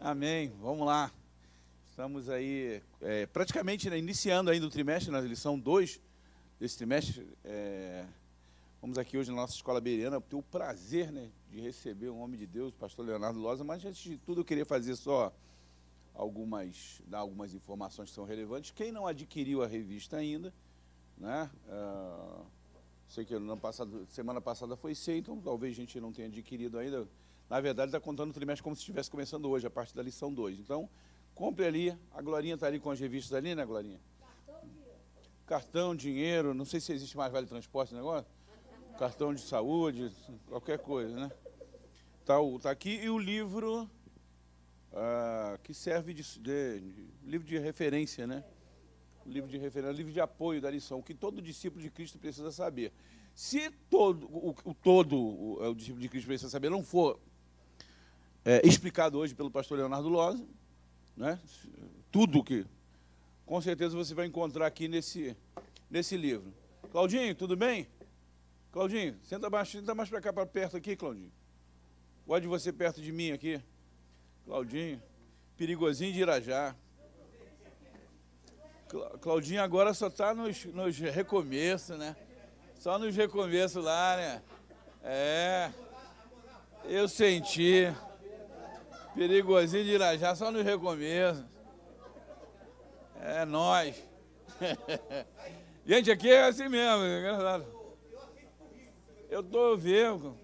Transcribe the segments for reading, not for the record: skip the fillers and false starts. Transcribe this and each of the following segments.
Amém. Vamos lá. Estamos aí praticamente, né, iniciando ainda o trimestre, na lição 2 desse trimestre. Vamos aqui hoje na nossa escola bereana, ter o prazer, né, de receber um homem de Deus, o pastor Leonardo Loza, mas antes de tudo eu queria fazer só dar algumas informações que são relevantes. Quem não adquiriu a revista ainda, né, sei que semana passada foi ceia, então talvez a gente não tenha adquirido ainda. Na verdade, está contando o trimestre como se estivesse começando hoje, a partir da lição 2. Então, compre ali, a Glorinha está ali com as revistas ali, né, Glorinha? Cartão, dinheiro, não sei se existe mais vale transporte negócio, cartão de saúde, qualquer coisa, né? Tá aqui, e o livro que serve de livro de referência, né? Livro de referência, livro de apoio da lição, o que todo discípulo de Cristo precisa saber. Se o discípulo de Cristo precisa saber não for explicado hoje pelo pastor Leonardo Loza, né? Tudo que, com certeza, você vai encontrar aqui nesse livro. Claudinho, tudo bem? Claudinho, senta mais para cá, para perto aqui, Claudinho. Gosto de você perto de mim aqui. Claudinho, perigosinho de Irajá. Claudinho agora só está nos recomeços, né? Só nos recomeços lá, né? Eu senti. Perigosinho de Irajá, só nos recomeços. É nóis. Gente, aqui é assim mesmo, é engraçado. Eu tô vendo.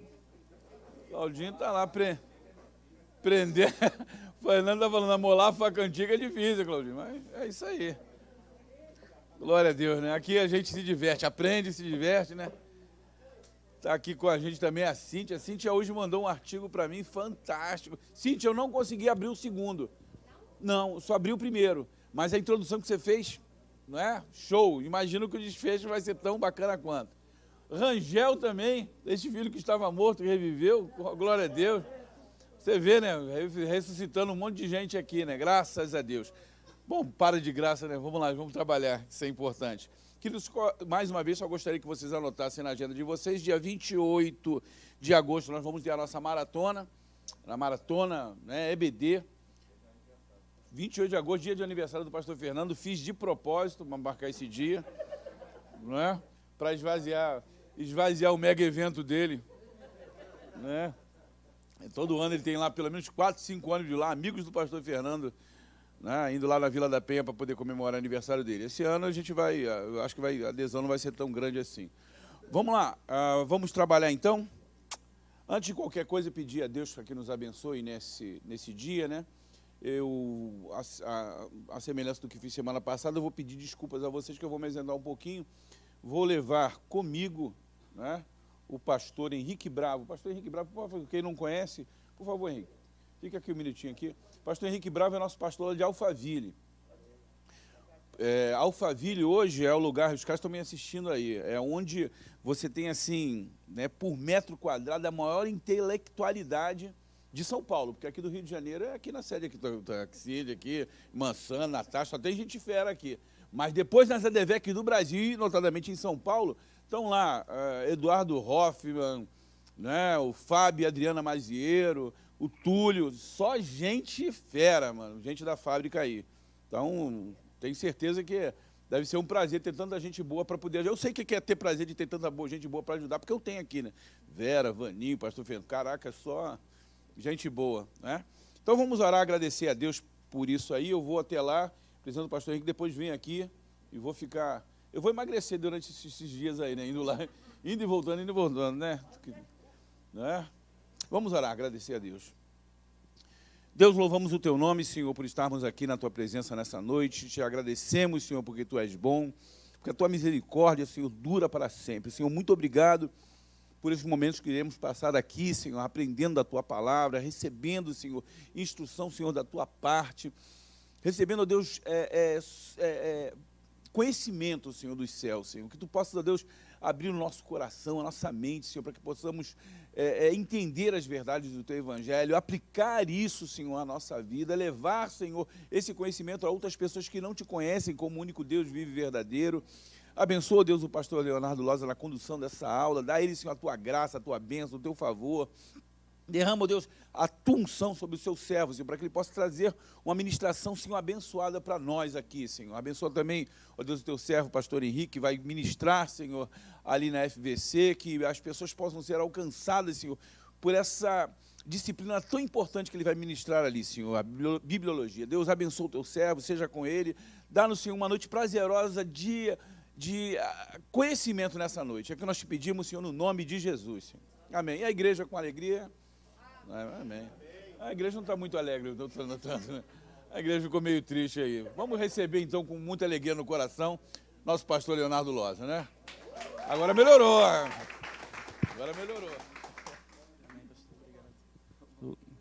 Claudinho tá lá prender. Fernando tá falando, amolar a faca antiga é difícil, Claudinho, mas é isso aí. Glória a Deus, né? Aqui a gente se diverte, aprende, se diverte, né? Está aqui com a gente também a Cíntia. A Cíntia hoje mandou um artigo para mim fantástico. Cíntia, eu não consegui abrir o segundo. Não, só abri o primeiro. Mas a introdução que você fez, não é? Show. Imagino que o desfecho vai ser tão bacana quanto. Rangel também, esse filho que estava morto e reviveu. Glória a Deus. Você vê, né? Ressuscitando um monte de gente aqui, né? Graças a Deus. Bom, para de graça, né? Vamos lá, vamos trabalhar, isso é importante. Queridos, mais uma vez, só gostaria que vocês anotassem na agenda de vocês, dia 28 de agosto, nós vamos ter a nossa maratona, né, EBD, 28 de agosto, dia de aniversário do pastor Fernando, fiz de propósito para marcar esse dia, não é? Para esvaziar o mega evento dele, né? Todo ano ele tem lá pelo menos 4, 5 ônibus lá, amigos do pastor Fernando, né, indo lá na Vila da Penha para poder comemorar o aniversário dele. Esse ano a gente eu acho que a adesão não vai ser tão grande assim. Vamos lá, vamos trabalhar então. Antes de qualquer coisa, pedir a Deus para que nos abençoe nesse dia, né? A semelhança do que fiz semana passada, eu vou pedir desculpas a vocês que eu vou me ausentar um pouquinho. Vou levar comigo, né, o pastor Henrique Bravo. Pastor Henrique Bravo, por favor, quem não conhece, por favor, Henrique, fica aqui um minutinho aqui. Pastor Henrique Bravo é nosso pastor lá de Alphaville. Alphaville hoje é o lugar, os caras estão me assistindo aí, é onde você tem assim, né, por metro quadrado, a maior intelectualidade de São Paulo, porque aqui do Rio de Janeiro é aqui na sede, aqui, Taxide, aqui, Mansana, Natasha, só tem gente fera aqui. Mas depois nas ADVEC do Brasil, notadamente em São Paulo, estão lá Eduardo Hoffman, né, o Fábio e Adriana Maziero, o Túlio, só gente fera, mano, gente da fábrica aí. Então, tenho certeza que deve ser um prazer ter tanta gente boa para poder... Eu sei que é ter prazer de ter tanta gente boa para ajudar, porque eu tenho aqui, né? Vera, Vaninho, pastor Fernando, caraca, só gente boa, né? Então, vamos orar, agradecer a Deus por isso aí. Eu vou até lá, precisando do pastor Henrique, depois vem aqui e vou ficar... Eu vou emagrecer durante esses dias aí, né? Indo lá, indo e voltando, né? Vamos orar, agradecer a Deus. Deus, louvamos o Teu nome, Senhor, por estarmos aqui na Tua presença nessa noite. Te agradecemos, Senhor, porque Tu és bom, porque a Tua misericórdia, Senhor, dura para sempre. Senhor, muito obrigado por esses momentos que iremos passar aqui, Senhor, aprendendo da Tua palavra, recebendo, Senhor, instrução, Senhor, da Tua parte, recebendo, ó Deus, conhecimento, Senhor, dos céus, Senhor, que Tu possas, ó Deus, abrir o nosso coração, a nossa mente, Senhor, para que possamos entender as verdades do Teu Evangelho, aplicar isso, Senhor, à nossa vida, levar, Senhor, esse conhecimento a outras pessoas que não Te conhecem como o único Deus vivo e verdadeiro. Abençoa, Deus, o pastor Leonardo Loza na condução dessa aula, dá a ele, Senhor, a Tua graça, a Tua bênção, o Teu favor. Derrama, ó Deus, a tua unção sobre os seus servos, Senhor, para que ele possa trazer uma ministração, Senhor, abençoada para nós aqui, Senhor. Abençoa também, ó Deus, o teu servo, pastor Henrique, que vai ministrar, Senhor, ali na FVC, que as pessoas possam ser alcançadas, Senhor, por essa disciplina tão importante que ele vai ministrar ali, Senhor, a bibliologia. Deus abençoe o teu servo, seja com ele. Dá-nos, Senhor, uma noite prazerosa de conhecimento nessa noite. É que nós te pedimos, Senhor, no nome de Jesus, Senhor. Amém. E a igreja com alegria? Amém. A igreja não está muito alegre, eu estou notando, né? A igreja ficou meio triste aí. Vamos receber, então, com muita alegria no coração, nosso pastor Leonardo Loza, né? Agora melhorou. Agora melhorou.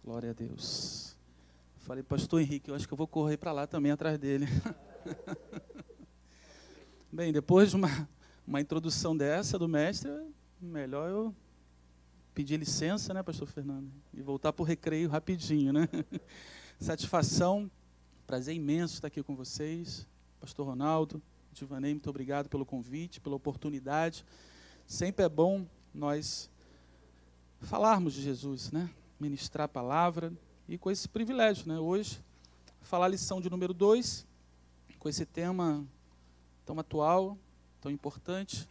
Glória a Deus. Falei, pastor Henrique, eu acho que eu vou correr para lá também, atrás dele. Bem, depois de uma introdução dessa do mestre, melhor eu pedir licença, né, pastor Fernando? E voltar para o recreio rapidinho, né? Satisfação, prazer imenso estar aqui com vocês. Pastor Ronaldo, Divanei, muito obrigado pelo convite, pela oportunidade. Sempre é bom nós falarmos de Jesus, né? Ministrar a palavra e com esse privilégio, né? Hoje, falar a lição de número 2, com esse tema tão atual, tão importante,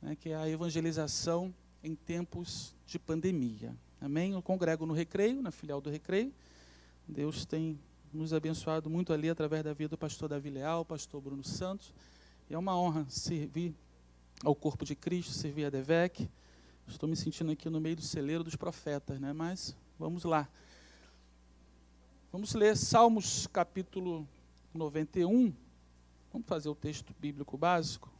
né, que é a evangelização em tempos de pandemia. Amém? Eu congrego no Recreio, na filial do Recreio. Deus tem nos abençoado muito ali através da vida do pastor Davi Leal, pastor Bruno Santos. E é uma honra servir ao corpo de Cristo, servir a DEVEC. Estou me sentindo aqui no meio do celeiro dos profetas, né? Mas vamos lá. Vamos ler Salmos capítulo 91. Vamos fazer o texto bíblico básico.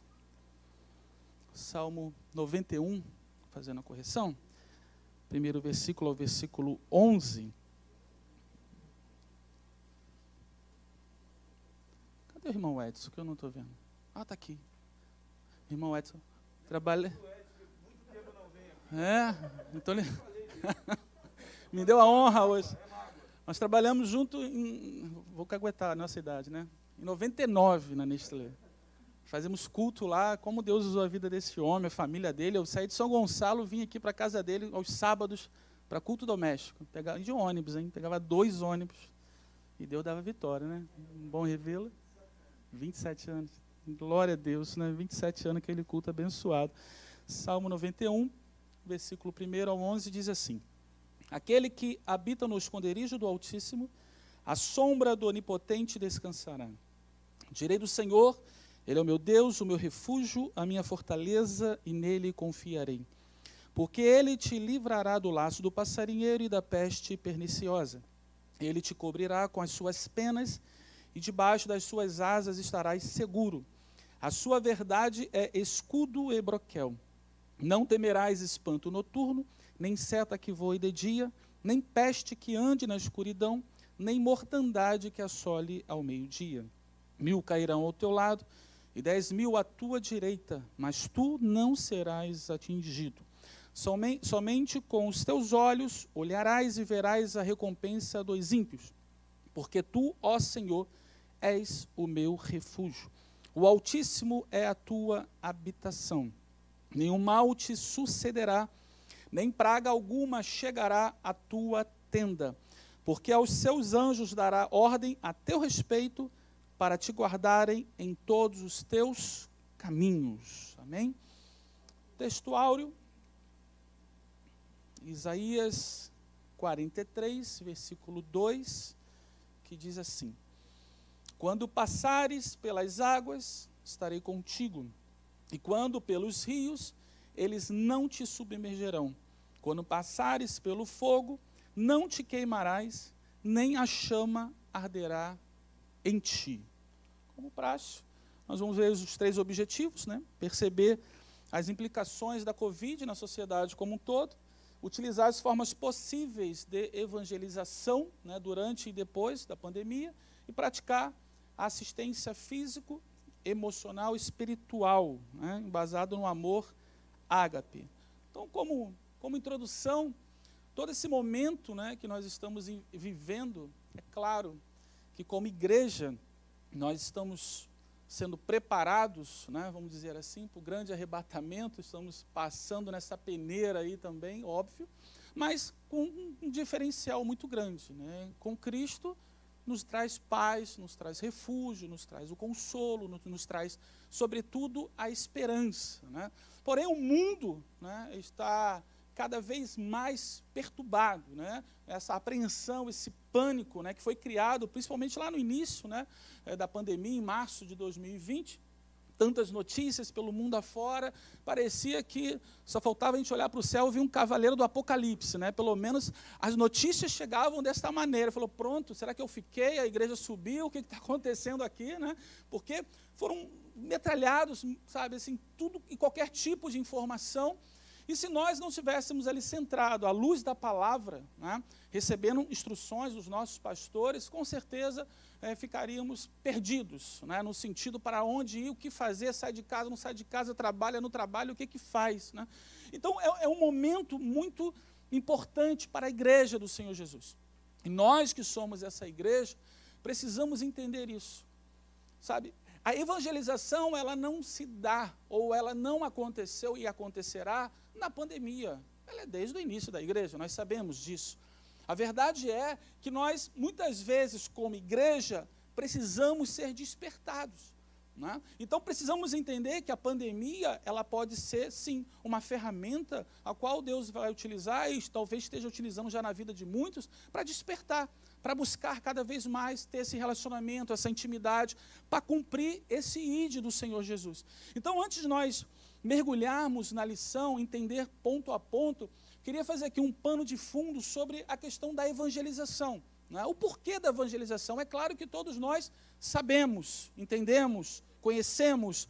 Salmo 91. Fazendo a correção, primeiro versículo ao versículo 11. Cadê o irmão Edson, que eu não estou vendo? Ah, está aqui. Irmão Edson, trabalha... Então ele... Me deu a honra hoje. Nós trabalhamos junto vou caguetar a nossa idade, né? Em 99, na Nestlé. Fazemos culto lá, como Deus usou a vida desse homem, a família dele. Eu saí de São Gonçalo, vim aqui para a casa dele aos sábados para culto doméstico. Pegava de ônibus, hein? Pegava 2 ônibus. E Deus dava vitória, né? Um bom revelo. 27 anos. Glória a Deus, né? 27 anos aquele culto abençoado. Salmo 91, versículo 1 ao 11, diz assim: Aquele que habita no esconderijo do Altíssimo, à sombra do Onipotente descansará. Direi do Senhor, Ele é o meu Deus, o meu refúgio, a minha fortaleza, e nele confiarei. Porque Ele te livrará do laço do passarinheiro e da peste perniciosa. Ele te cobrirá com as suas penas, e debaixo das suas asas estarás seguro. A sua verdade é escudo e broquel. Não temerás espanto noturno, nem seta que voe de dia, nem peste que ande na escuridão, nem mortandade que assole ao meio-dia. 1000 cairão ao teu lado, e 10.000 à tua direita, mas tu não serás atingido. Somente com os teus olhos olharás e verás a recompensa dos ímpios, porque tu, ó Senhor, és o meu refúgio. O Altíssimo é a tua habitação. Nenhum mal te sucederá, nem praga alguma chegará à tua tenda, porque aos seus anjos dará ordem a teu respeito, para te guardarem em todos os teus caminhos. Amém? Texto áureo, Isaías 43, versículo 2, que diz assim: Quando passares pelas águas, estarei contigo, e quando pelos rios, eles não te submergerão. Quando passares pelo fogo, não te queimarás, nem a chama arderá em ti. Como praxe, nós vamos ver os 3 objetivos, né? Perceber as implicações da Covid na sociedade como um todo, utilizar as formas possíveis de evangelização, né, durante e depois da pandemia, e praticar a assistência físico, emocional e espiritual, né, embasado no amor ágape. Então, como introdução, todo esse momento, né, que nós estamos vivendo, é claro que como igreja, nós estamos sendo preparados, né, vamos dizer assim, para o grande arrebatamento, estamos passando nessa peneira aí também, óbvio, mas com um diferencial muito grande, né? Com Cristo nos traz paz, nos traz refúgio, nos traz o consolo, nos traz, sobretudo, a esperança, né? Porém, o mundo, né, está cada vez mais perturbado, né? Essa apreensão, esse pânico, né, que foi criado principalmente lá no início, né, da pandemia, em março de 2020, tantas notícias pelo mundo afora, parecia que só faltava a gente olhar para o céu e ver um cavaleiro do Apocalipse, né? Pelo menos as notícias chegavam desta maneira. Falou, pronto, será que eu fiquei? A igreja subiu? O que está acontecendo aqui, né? Porque foram metralhados, sabe, assim, tudo e qualquer tipo de informação. E se nós não estivéssemos ali centrados à luz da palavra, né, recebendo instruções dos nossos pastores, com certeza ficaríamos perdidos, né, no sentido para onde ir, o que fazer, sai de casa, não sai de casa, trabalha, no trabalho, o que faz, né? Então, é um momento muito importante para a igreja do Senhor Jesus. E nós que somos essa igreja, precisamos entender isso, sabe? A evangelização, ela não se dá, ou ela não aconteceu e acontecerá na pandemia. Ela é desde o início da igreja, nós sabemos disso. A verdade é que nós, muitas vezes, como igreja, precisamos ser despertados, né? Então, precisamos entender que a pandemia, ela pode ser, sim, uma ferramenta a qual Deus vai utilizar, e talvez esteja utilizando já na vida de muitos, para despertar, para buscar cada vez mais ter esse relacionamento, essa intimidade, para cumprir esse ID do Senhor Jesus. Então, antes de nós mergulharmos na lição, entender ponto a ponto, queria fazer aqui um pano de fundo sobre a questão da evangelização, né? O porquê da evangelização. É claro que todos nós sabemos, entendemos, conhecemos.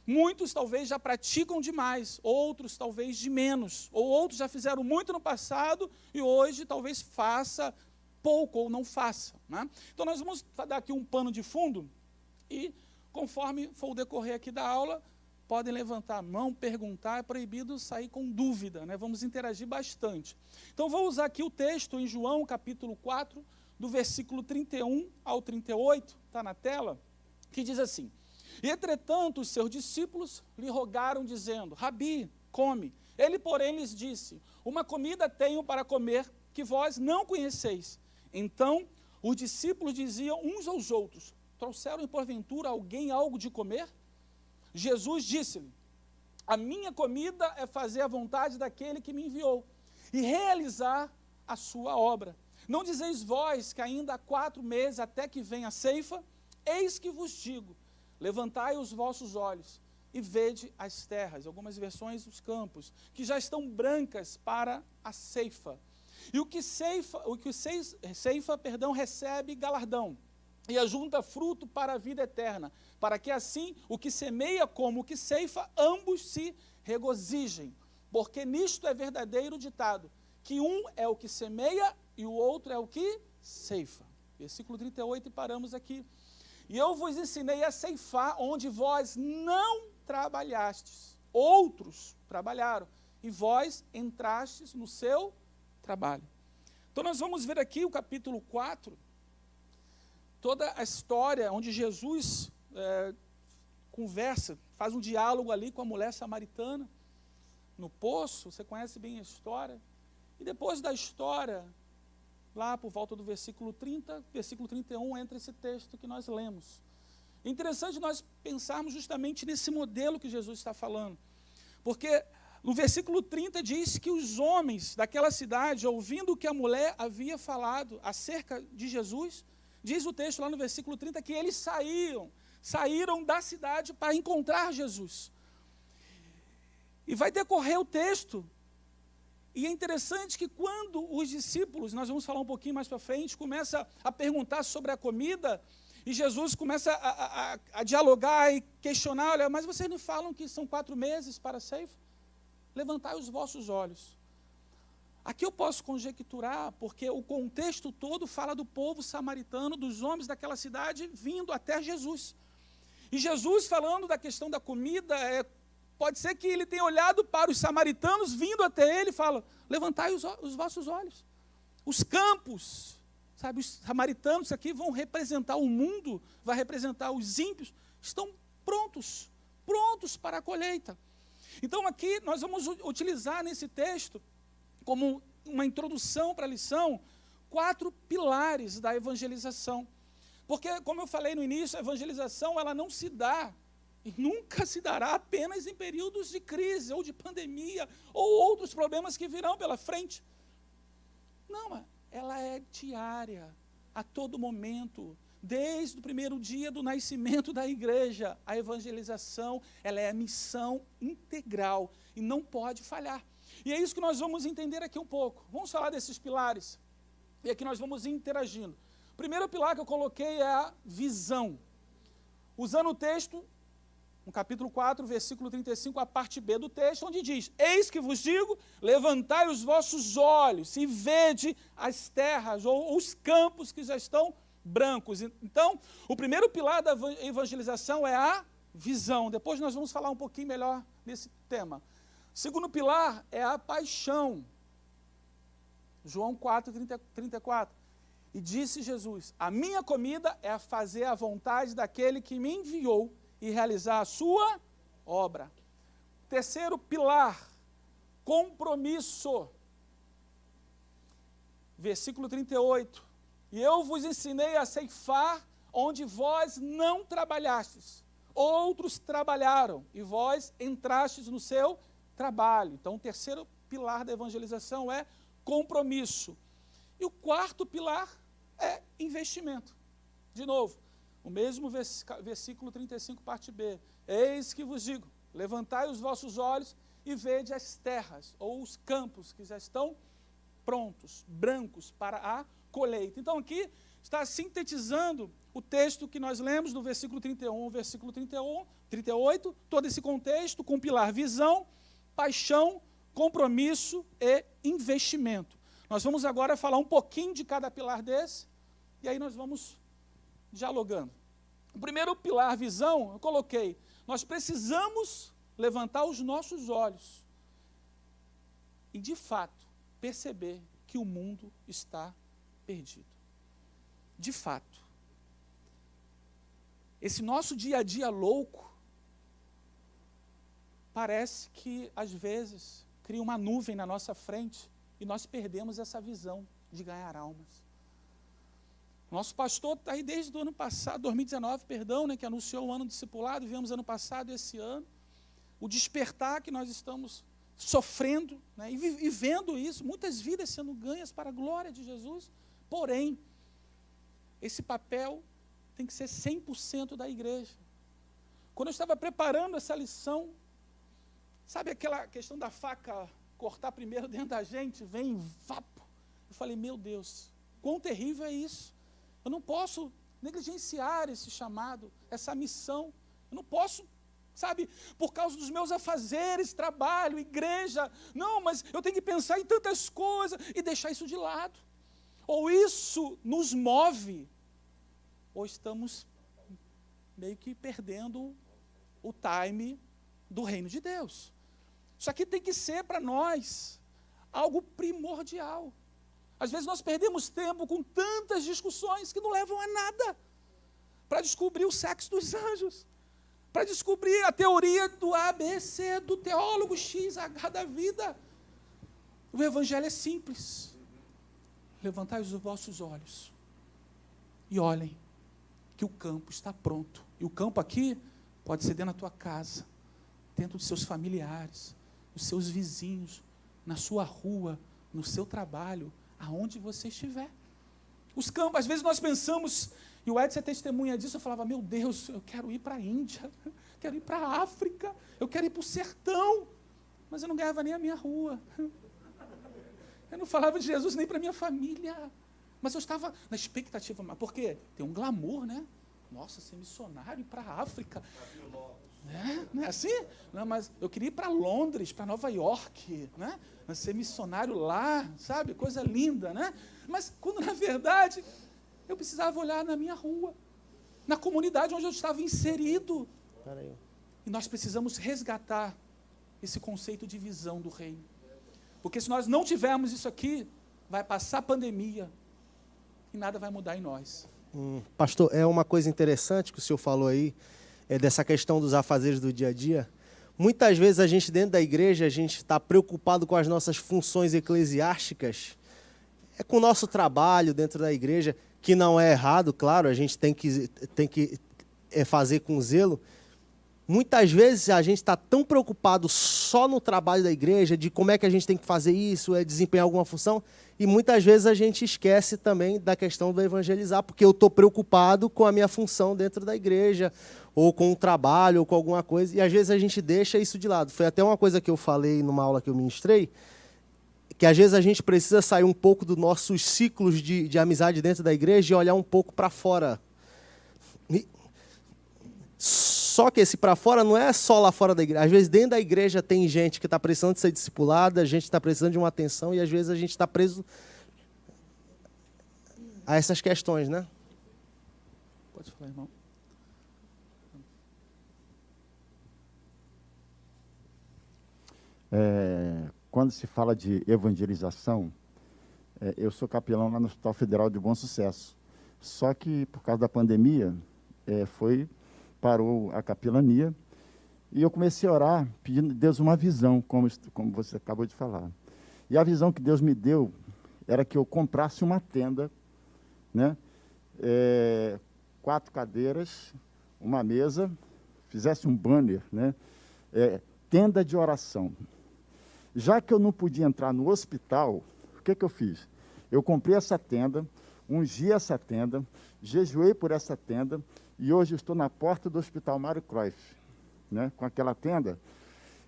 Muitos talvez já praticam demais, outros talvez de menos, ou outros já fizeram muito no passado e hoje talvez faça pouco ou não faça, né? Então nós vamos dar aqui um pano de fundo e, conforme for o decorrer aqui da aula, podem levantar a mão, perguntar, é proibido sair com dúvida, né? Vamos interagir bastante. Então vou usar aqui o texto em João, capítulo 4, do versículo 31 ao 38, está na tela, que diz assim: E entretanto os seus discípulos lhe rogaram, dizendo, Rabi, come. Ele, porém, lhes disse, uma comida tenho para comer que vós não conheceis. Então, os discípulos diziam uns aos outros, trouxeram porventura alguém algo de comer? Jesus disse-lhe, a minha comida é fazer a vontade daquele que me enviou e realizar a sua obra. Não dizeis vós que ainda há 4 meses até que venha a ceifa? Eis que vos digo, levantai os vossos olhos e vede as terras, algumas versões dos campos, que já estão brancas para a ceifa. E o que ceifa, recebe galardão, e ajunta fruto para a vida eterna, para que assim o que semeia como o que ceifa, ambos se regozijem. Porque nisto é verdadeiro ditado, que um é o que semeia e o outro é o que ceifa. Versículo 38, e paramos aqui. E eu vos ensinei a ceifar onde vós não trabalhastes. Outros trabalharam, e vós entrastes no seu trabalho. Então nós vamos ver aqui o capítulo 4, toda a história onde Jesus conversa, faz um diálogo ali com a mulher samaritana, no poço, você conhece bem a história. E depois da história, lá por volta do versículo 30, versículo 31, entra esse texto que nós lemos. É interessante nós pensarmos justamente nesse modelo que Jesus está falando, porque no versículo 30 diz que os homens daquela cidade, ouvindo o que a mulher havia falado acerca de Jesus, diz o texto lá no versículo 30 que eles saíram da cidade para encontrar Jesus. E vai decorrer o texto, e é interessante que quando os discípulos, nós vamos falar um pouquinho mais para frente, começa a perguntar sobre a comida, e Jesus começa a dialogar e questionar, olha, mas vocês não falam que são 4 meses para a ceifa? Levantai os vossos olhos. Aqui eu posso conjecturar, porque o contexto todo fala do povo samaritano, dos homens daquela cidade, vindo até Jesus. E Jesus falando da questão da comida, pode ser que ele tenha olhado para os samaritanos, vindo até ele, e fala, levantai os vossos olhos. Os campos, sabe, os samaritanos aqui vão representar o mundo, vai representar os ímpios, estão prontos para a colheita. Então aqui nós vamos utilizar nesse texto como uma introdução para a lição, 4 pilares da evangelização. Porque, como eu falei no início, a evangelização ela não se dá e nunca se dará apenas em períodos de crise, ou de pandemia, ou outros problemas que virão pela frente. Não, ela é diária, a todo momento. Desde o primeiro dia do nascimento da igreja, a evangelização ela é a missão integral e não pode falhar. E é isso que nós vamos entender aqui um pouco. Vamos falar desses pilares e aqui nós vamos interagindo. O primeiro pilar que eu coloquei é a visão. Usando o texto, no capítulo 4, versículo 35, a parte B do texto, onde diz: eis que vos digo, levantai os vossos olhos e vede as terras ou os campos que já estão brancos. Então, o primeiro pilar da evangelização é a visão. Depois nós vamos falar um pouquinho melhor desse tema. O segundo pilar é a paixão. João 4, 34. E disse Jesus: a minha comida é a fazer a vontade daquele que me enviou e realizar a sua obra. Terceiro pilar, compromisso. Versículo 38. E eu vos ensinei a ceifar onde vós não trabalhastes. Outros trabalharam e vós entrastes no seu trabalho. Então, o terceiro pilar da evangelização é compromisso. E o quarto pilar é investimento. De novo, o mesmo versículo 35, parte B. Eis que vos digo, levantai os vossos olhos e vede as terras, ou os campos que já estão prontos, brancos para a colheita. Então aqui está sintetizando o texto que nós lemos do versículo 31, versículo 38, todo esse contexto com pilar visão, paixão, compromisso e investimento. Nós vamos agora falar um pouquinho de cada pilar desse, e aí nós vamos dialogando. O primeiro pilar, visão, eu coloquei, nós precisamos levantar os nossos olhos e, de fato, perceber que o mundo está perdido. De fato. Esse nosso dia a dia louco parece que, às vezes, cria uma nuvem na nossa frente e nós perdemos essa visão de ganhar almas. Nosso pastor está aí desde o ano passado, 2019, né, que anunciou o ano discipulado, viemos ano passado e esse ano. O despertar que nós estamos sofrendo, né, e vendo isso, muitas vidas sendo ganhas para a glória de Jesus. Porém, esse papel tem que ser 100% da igreja. Quando eu estava preparando essa lição, sabe aquela questão da faca cortar primeiro dentro da gente, vem vapo. Eu falei, meu Deus, quão terrível é isso. Eu não posso negligenciar esse chamado, essa missão. Eu não posso, sabe, por causa dos meus afazeres, trabalho, igreja. Não, mas eu tenho que pensar em tantas coisas e deixar isso de lado. Ou isso nos move, ou estamos meio que perdendo o time do reino de Deus. Isso aqui tem que ser para nós algo primordial. Às vezes nós perdemos tempo com tantas discussões que não levam a nada. Para descobrir o sexo dos anjos, para descobrir a teoria do ABC, do teólogo XH da vida. O evangelho é simples. Levantai os vossos olhos e olhem que o campo está pronto. E o campo aqui pode ser dentro da tua casa, dentro dos seus familiares, dos seus vizinhos, na sua rua, no seu trabalho, aonde você estiver. Os campos, às vezes nós pensamos, e o Edson é testemunha disso, eu falava, meu Deus, eu quero ir para a Índia, quero ir para a África, eu quero ir para o sertão, mas eu não ganhava nem a minha rua. Eu não falava de Jesus nem para a minha família, mas eu estava na expectativa, mas por quê? Tem um glamour, né? Nossa, ser missionário e ir para a África. Não é assim? Não, mas eu queria ir para Londres, para Nova York, né? Ser missionário lá, sabe? Coisa linda, né? Mas quando, na verdade, eu precisava olhar na minha rua, na comunidade onde eu estava inserido. E nós precisamos resgatar esse conceito de visão do reino. Porque se nós não tivermos isso aqui, vai passar a pandemia e nada vai mudar em nós. Pastor, é uma coisa interessante que o senhor falou aí, dessa questão dos afazeres do dia a dia, Muitas vezes a gente dentro da igreja, a gente está preocupado com as nossas funções eclesiásticas, é com o nosso trabalho dentro da igreja, que não é errado, claro, a gente tem que fazer com zelo. Muitas vezes a gente está tão preocupado só no trabalho da igreja, de como é que a gente tem que fazer isso, desempenhar alguma função, e muitas vezes a gente esquece também da questão do evangelizar, porque eu estou preocupado com a minha função dentro da igreja, ou com o trabalho, ou com alguma coisa, e às vezes a gente deixa isso de lado. Foi até uma coisa que eu falei numa aula que eu ministrei, que às vezes a gente precisa sair um pouco dos nossos ciclos de amizade dentro da igreja e olhar um pouco para fora. Só que esse para fora não é só lá fora da igreja. Às vezes dentro da igreja tem gente que está precisando de ser discipulada, a gente está precisando de uma atenção e às vezes a gente está preso a essas questões, né? Pode falar, irmão. Quando se fala de evangelização, eu sou capelão lá no Hospital Federal de Bom Sucesso. Só que, por causa da pandemia, parou a capelania e eu comecei a orar pedindo a Deus uma visão, como você acabou de falar. E a visão que Deus me deu era que eu comprasse uma tenda, né? 4 cadeiras, uma mesa, fizesse um banner, né? Tenda de oração. Já que eu não podia entrar no hospital, o que eu fiz? Eu comprei essa tenda, ungi essa tenda, jejuei por essa tenda, e hoje eu estou na porta do Hospital Mário Cruyff, né, com aquela tenda,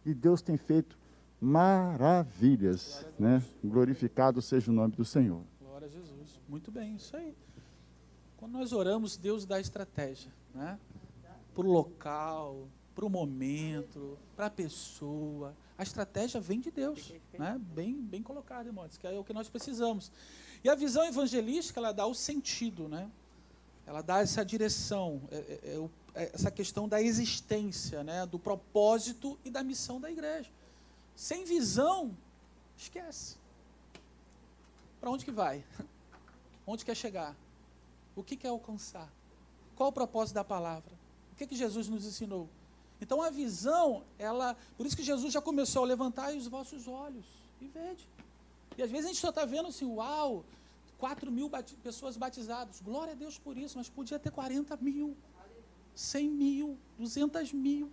e Deus tem feito maravilhas, né? Glorificado seja o nome do Senhor. Glória a Jesus. Muito bem, isso aí. Quando nós oramos, Deus dá estratégia, né? Para o local, para o momento, para a pessoa. A estratégia vem de Deus, né? Bem colocado, irmãos, que é o que nós precisamos. E a visão evangelística, ela dá o sentido, né? Ela dá essa direção, essa questão da existência, né? Do propósito e da missão da igreja. Sem visão, esquece. Para onde que vai? Onde quer chegar? O que quer alcançar? Qual o propósito da palavra? O que Jesus nos ensinou? Então a visão, por isso que Jesus já começou a levantar os vossos olhos e vede. E às vezes a gente só está vendo assim, uau, 4.000 pessoas batizadas. Glória a Deus por isso, mas podia ter 40.000, 100.000, 200.000.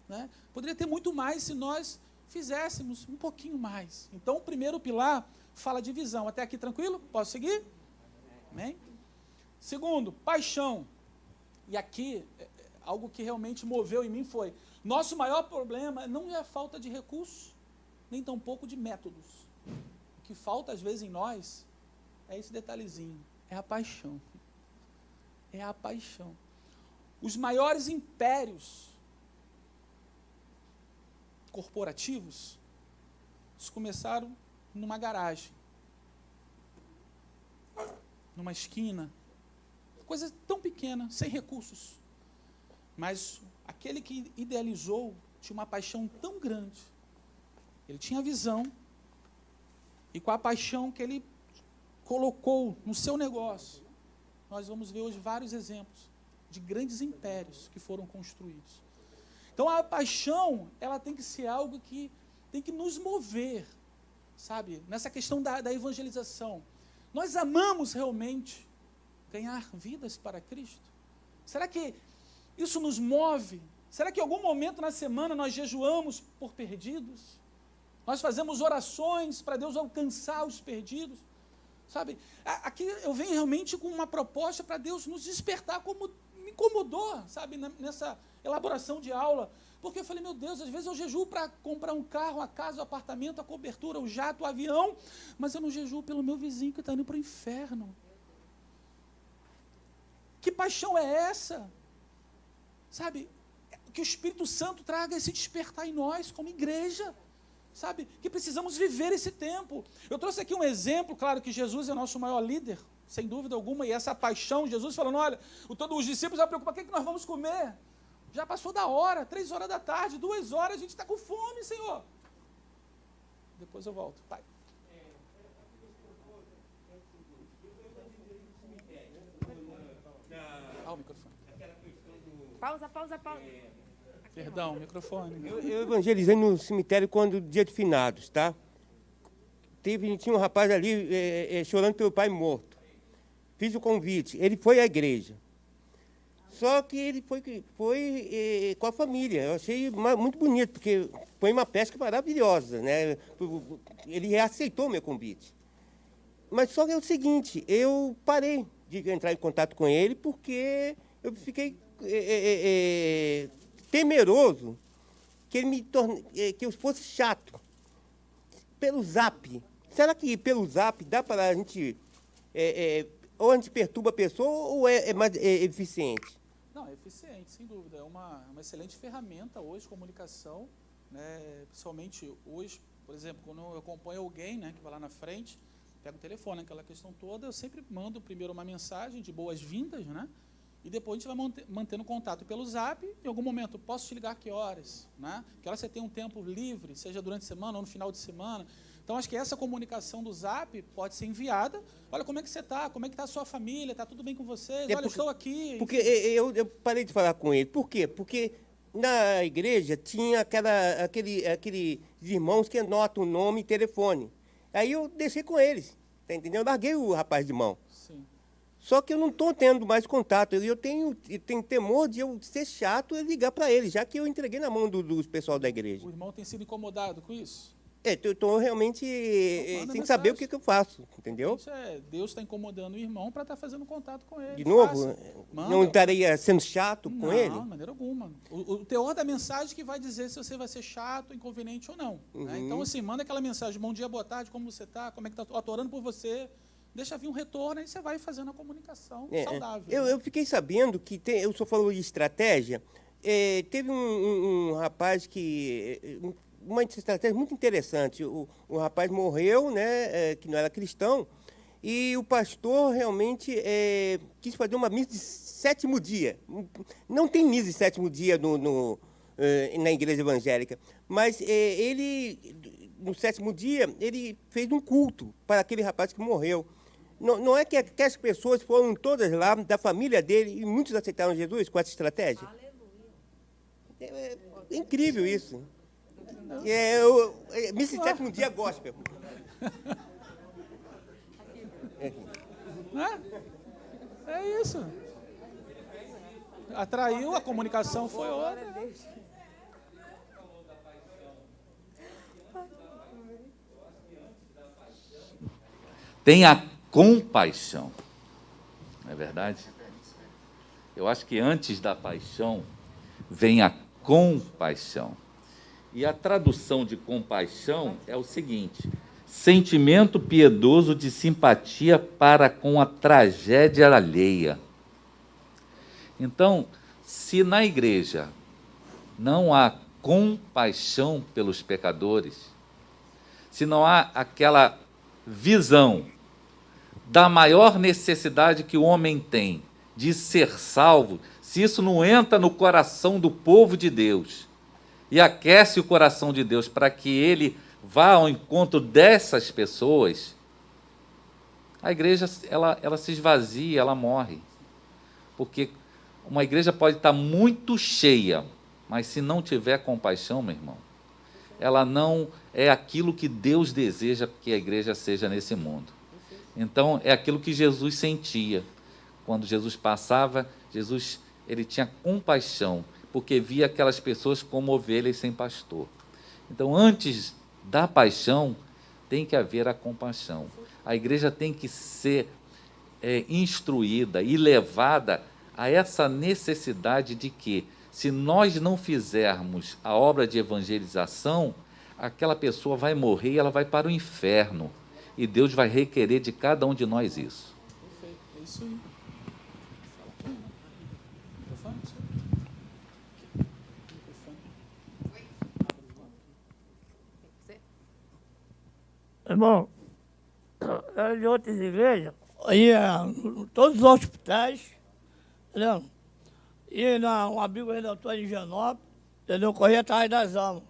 Né? Poderia ter muito mais se nós fizéssemos um pouquinho mais. Então o primeiro pilar fala de visão. Até aqui tranquilo? Posso seguir? Amém? Segundo, paixão. E aqui, algo que realmente moveu em mim foi, nosso maior problema não é a falta de recursos, nem tampouco de métodos. O que falta às vezes em nós é esse detalhezinho, é a paixão. É a paixão. Os maiores impérios corporativos, eles começaram numa garagem, numa esquina, coisa tão pequena, sem recursos. Mas aquele que idealizou tinha uma paixão tão grande. Ele tinha visão, e com a paixão que ele colocou no seu negócio, nós vamos ver hoje vários exemplos de grandes impérios que foram construídos. Então a paixão, ela tem que ser algo que tem que nos mover, sabe? Nessa questão da evangelização. Nós amamos realmente ganhar vidas para Cristo? Será que isso nos move? Será que em algum momento na semana nós jejuamos por perdidos? Nós fazemos orações para Deus alcançar os perdidos? Sabe? Aqui eu venho realmente com uma proposta para Deus nos despertar, como me incomodou, sabe, nessa elaboração de aula. Porque eu falei, meu Deus, às vezes eu jejuo para comprar um carro, a casa, o apartamento, a cobertura, o jato, o avião, mas eu não jejuo pelo meu vizinho que está indo para o inferno. Que paixão é essa? Sabe, que o Espírito Santo traga esse despertar em nós, como igreja, sabe, que precisamos viver esse tempo. Eu trouxe aqui um exemplo, claro que Jesus é o nosso maior líder, sem dúvida alguma, e essa paixão, Jesus falando, olha, os discípulos já preocupam, o que nós vamos comer? Já passou da hora, 3 horas da tarde, 2 horas, a gente está com fome, Senhor. Depois eu volto, Pai. O microfone. Pausa. Perdão, microfone. Eu evangelizei no cemitério quando dia de finados, tá? Tinha um rapaz ali chorando pelo pai morto. Fiz o convite, ele foi à igreja. Só que ele foi com a família. Eu achei muito bonito, porque foi uma pesca maravilhosa, né? Ele aceitou o meu convite. Mas só que é o seguinte, eu parei de entrar em contato com ele porque eu fiquei temeroso que que eu fosse chato. Pelo Zap. Será que pelo Zap dá para a gente... ou a gente perturba a pessoa ou é mais eficiente? Não, é eficiente, sem dúvida. É uma excelente ferramenta hoje, comunicação, né? Principalmente hoje, por exemplo, quando eu acompanho alguém, né, que vai lá na frente, pega o telefone, aquela questão toda, eu sempre mando primeiro uma mensagem de boas-vindas, né? E depois a gente vai mantendo contato pelo Zap. Em algum momento, posso te ligar que horas? Né? Que hora você tem um tempo livre, seja durante a semana ou no final de semana. Então, acho que essa comunicação do Zap pode ser enviada. Olha, como é que você está? Como é que está a sua família? Está tudo bem com vocês? Olha, estou aqui. Porque eu parei de falar com ele. Por quê? Porque na igreja tinha aqueles irmãos que anotam o nome e telefone. Aí eu deixei com eles, tá entendendo? Eu larguei o rapaz de mão. Sim. Só que eu não estou tendo mais contato. Eu tenho temor de eu ser chato e ligar para ele, já que eu entreguei na mão dos pessoal da igreja. O irmão tem sido incomodado com isso? Eu estou realmente sem saber o que eu faço, entendeu? Isso Deus está incomodando o irmão para estar fazendo contato com ele. De novo, não estaria sendo chato com ele? Não, de maneira alguma. O teor da mensagem que vai dizer se você vai ser chato, inconveniente ou não. Né? Então, assim, manda aquela mensagem, bom dia, boa tarde, como você está, como é que está, orando por você, deixa vir um retorno, aí você vai fazendo a comunicação saudável. Eu fiquei sabendo que, o senhor falou de estratégia, teve um rapaz que... uma estratégia muito interessante. O rapaz morreu, né, que não era cristão, e o pastor realmente quis fazer uma missa de 7º dia. Não tem missa de 7º dia na igreja evangélica, mas ele, no 7º dia, ele fez um culto para aquele rapaz que morreu. Não é que aquelas pessoas foram todas lá, da família dele, e muitos aceitaram Jesus com essa estratégia? É incrível isso. Missa de 7º dia gospel. É isso. Atraiu, a comunicação foi outra. Tenha compaixão. Não é verdade? Eu acho que antes da paixão vem a compaixão. E a tradução de compaixão é o seguinte: sentimento piedoso de simpatia para com a tragédia alheia. Então, se na igreja não há compaixão pelos pecadores, se não há aquela visão da maior necessidade que o homem tem de ser salvo, se isso não entra no coração do povo de Deus e aquece o coração de Deus para que ele vá ao encontro dessas pessoas, a igreja ela se esvazia, ela morre. Porque uma igreja pode estar muito cheia, mas se não tiver compaixão, meu irmão, ela não é aquilo que Deus deseja que a igreja seja nesse mundo. Então, é aquilo que Jesus sentia. Quando Jesus passava, ele tinha compaixão, porque via aquelas pessoas como ovelhas sem pastor. Então, antes da paixão, tem que haver a compaixão. A igreja tem que ser instruída e levada a essa necessidade de que, se nós não fizermos a obra de evangelização, aquela pessoa vai morrer e ela vai para o inferno. E Deus vai requerer de cada um de nós isso. Perfeito, é isso aí. Irmão, era de outras igrejas, ia em todos os hospitais, entendeu? Ia um abrigo redentor em Higienópolis, entendeu? Corria atrás das almas.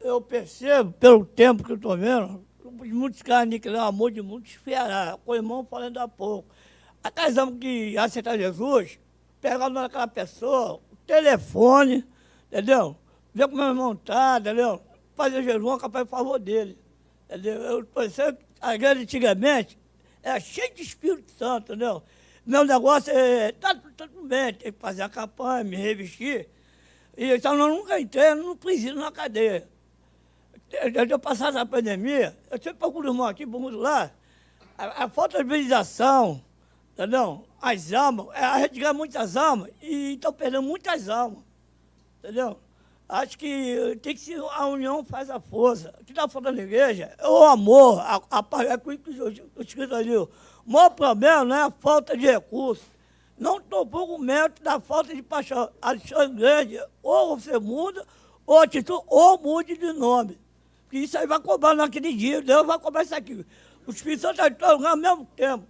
Eu percebo, pelo tempo que eu estou vendo, muitos caras aniquilaram o amor de muitos esperar. Com o irmão falando há pouco. Aquelas almas que aceitaram Jesus, pegaram naquela pessoa o telefone, entendeu? Ver como meu irmão está, entendeu? Fazer jejum, capaz de favor dele, entendeu? A igreja antigamente era cheia de Espírito Santo, entendeu? Meu negócio é, tá tudo bem, tem que fazer a campanha, me revestir. E então eu nunca entrei no presídio, na cadeia. Desde eu passar essa pandemia, eu sempre procuro irmão aqui, procuro lá, a falta de mobilização, entendeu? As almas, a gente ganha muitas almas e estão perdendo muitas almas, entendeu? Acho que tem que ser, a união faz a força. O que está falando na igreja é o amor, a paz, é com o escrito ali. O maior problema não é a falta de recursos. Não estou com mérito da falta de paixão. Alexandre Grande, ou você muda, ou atitude, ou mude de nome. Porque isso aí vai cobrar naquele dia, Deus vai cobrar isso aqui. O Espírito Santo está em todo lugar ao mesmo tempo.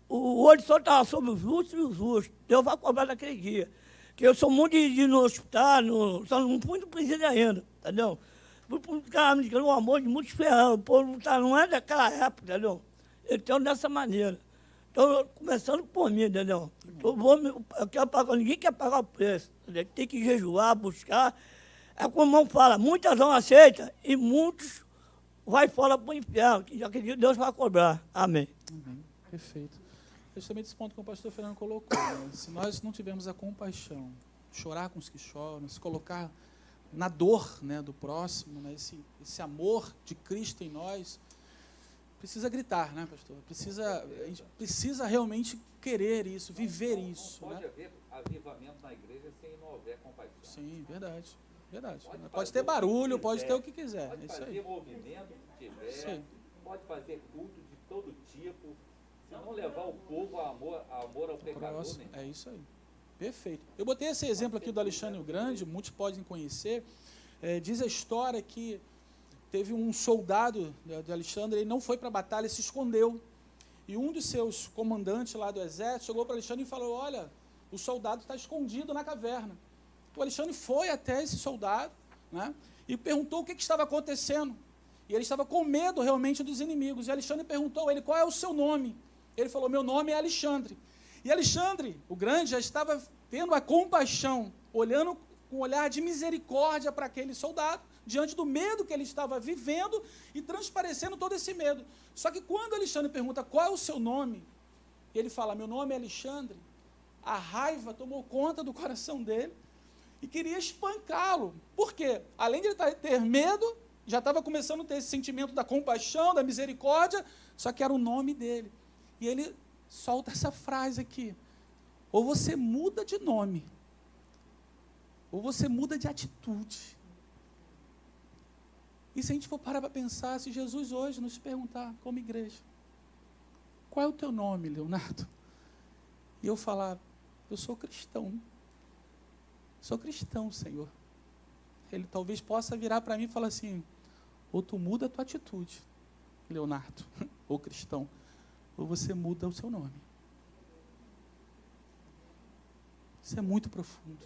O olho só está sobre os justos e os justos. Deus vai cobrar naquele dia. Que eu sou muito de ir no hospital, só não fui no presídio ainda, entendeu? Fui para o amor de muitos ferrão. O povo não é daquela época, entendeu? Então, dessa maneira. Então, começando por mim, entendeu? Eu quero pagar, ninguém quer pagar o preço. Entendeu? Tem que jejuar, buscar. É como o irmão fala, muitas não aceitam e muitos vai fora para o inferno, que aquele dia Deus vai cobrar. Amém. Perfeito. Justamente esse ponto que o pastor Fernando colocou, né? Se nós não tivermos a compaixão, chorar com os que choram, se colocar na dor, né, do próximo, né, esse amor de Cristo em nós, precisa gritar, né, pastor? A gente precisa realmente querer isso, viver isso. Pode né? haver avivamento na igreja sem não houver compaixão. Sim, verdade. Pode ter barulho, pode ter o que quiser. Pode fazer movimento que tiver, pode fazer culto de todo tipo, se não levar o povo a amor ao pecador. É isso aí. Perfeito. Eu botei esse exemplo aqui do Alexandre o Grande, muitos podem conhecer. Diz a história que teve um soldado de Alexandre, ele não foi para a batalha, ele se escondeu. E um dos seus comandantes lá do exército chegou para Alexandre e falou, olha, o soldado está escondido na caverna. O Alexandre foi até esse soldado, né, e perguntou o que estava acontecendo. E ele estava com medo realmente dos inimigos. E Alexandre perguntou a ele, qual é o seu nome? Ele falou, meu nome é Alexandre. E Alexandre, o Grande, já estava tendo a compaixão, olhando com um olhar de misericórdia para aquele soldado, diante do medo que ele estava vivendo e transparecendo todo esse medo. Só que quando Alexandre pergunta qual é o seu nome, ele fala, meu nome é Alexandre, a raiva tomou conta do coração dele e queria espancá-lo. Por quê? Além de ele ter medo, já estava começando a ter esse sentimento da compaixão, da misericórdia, só que era o nome dele. E ele solta essa frase aqui, ou você muda de nome, ou você muda de atitude. E se a gente for parar para pensar, se Jesus hoje nos perguntar, como igreja, qual é o teu nome, Leonardo? E eu falar, eu sou cristão. Sou cristão, Senhor. Ele talvez possa virar para mim e falar assim, ou tu muda a tua atitude, Leonardo, ou cristão, ou você muda o seu nome. Isso é muito profundo.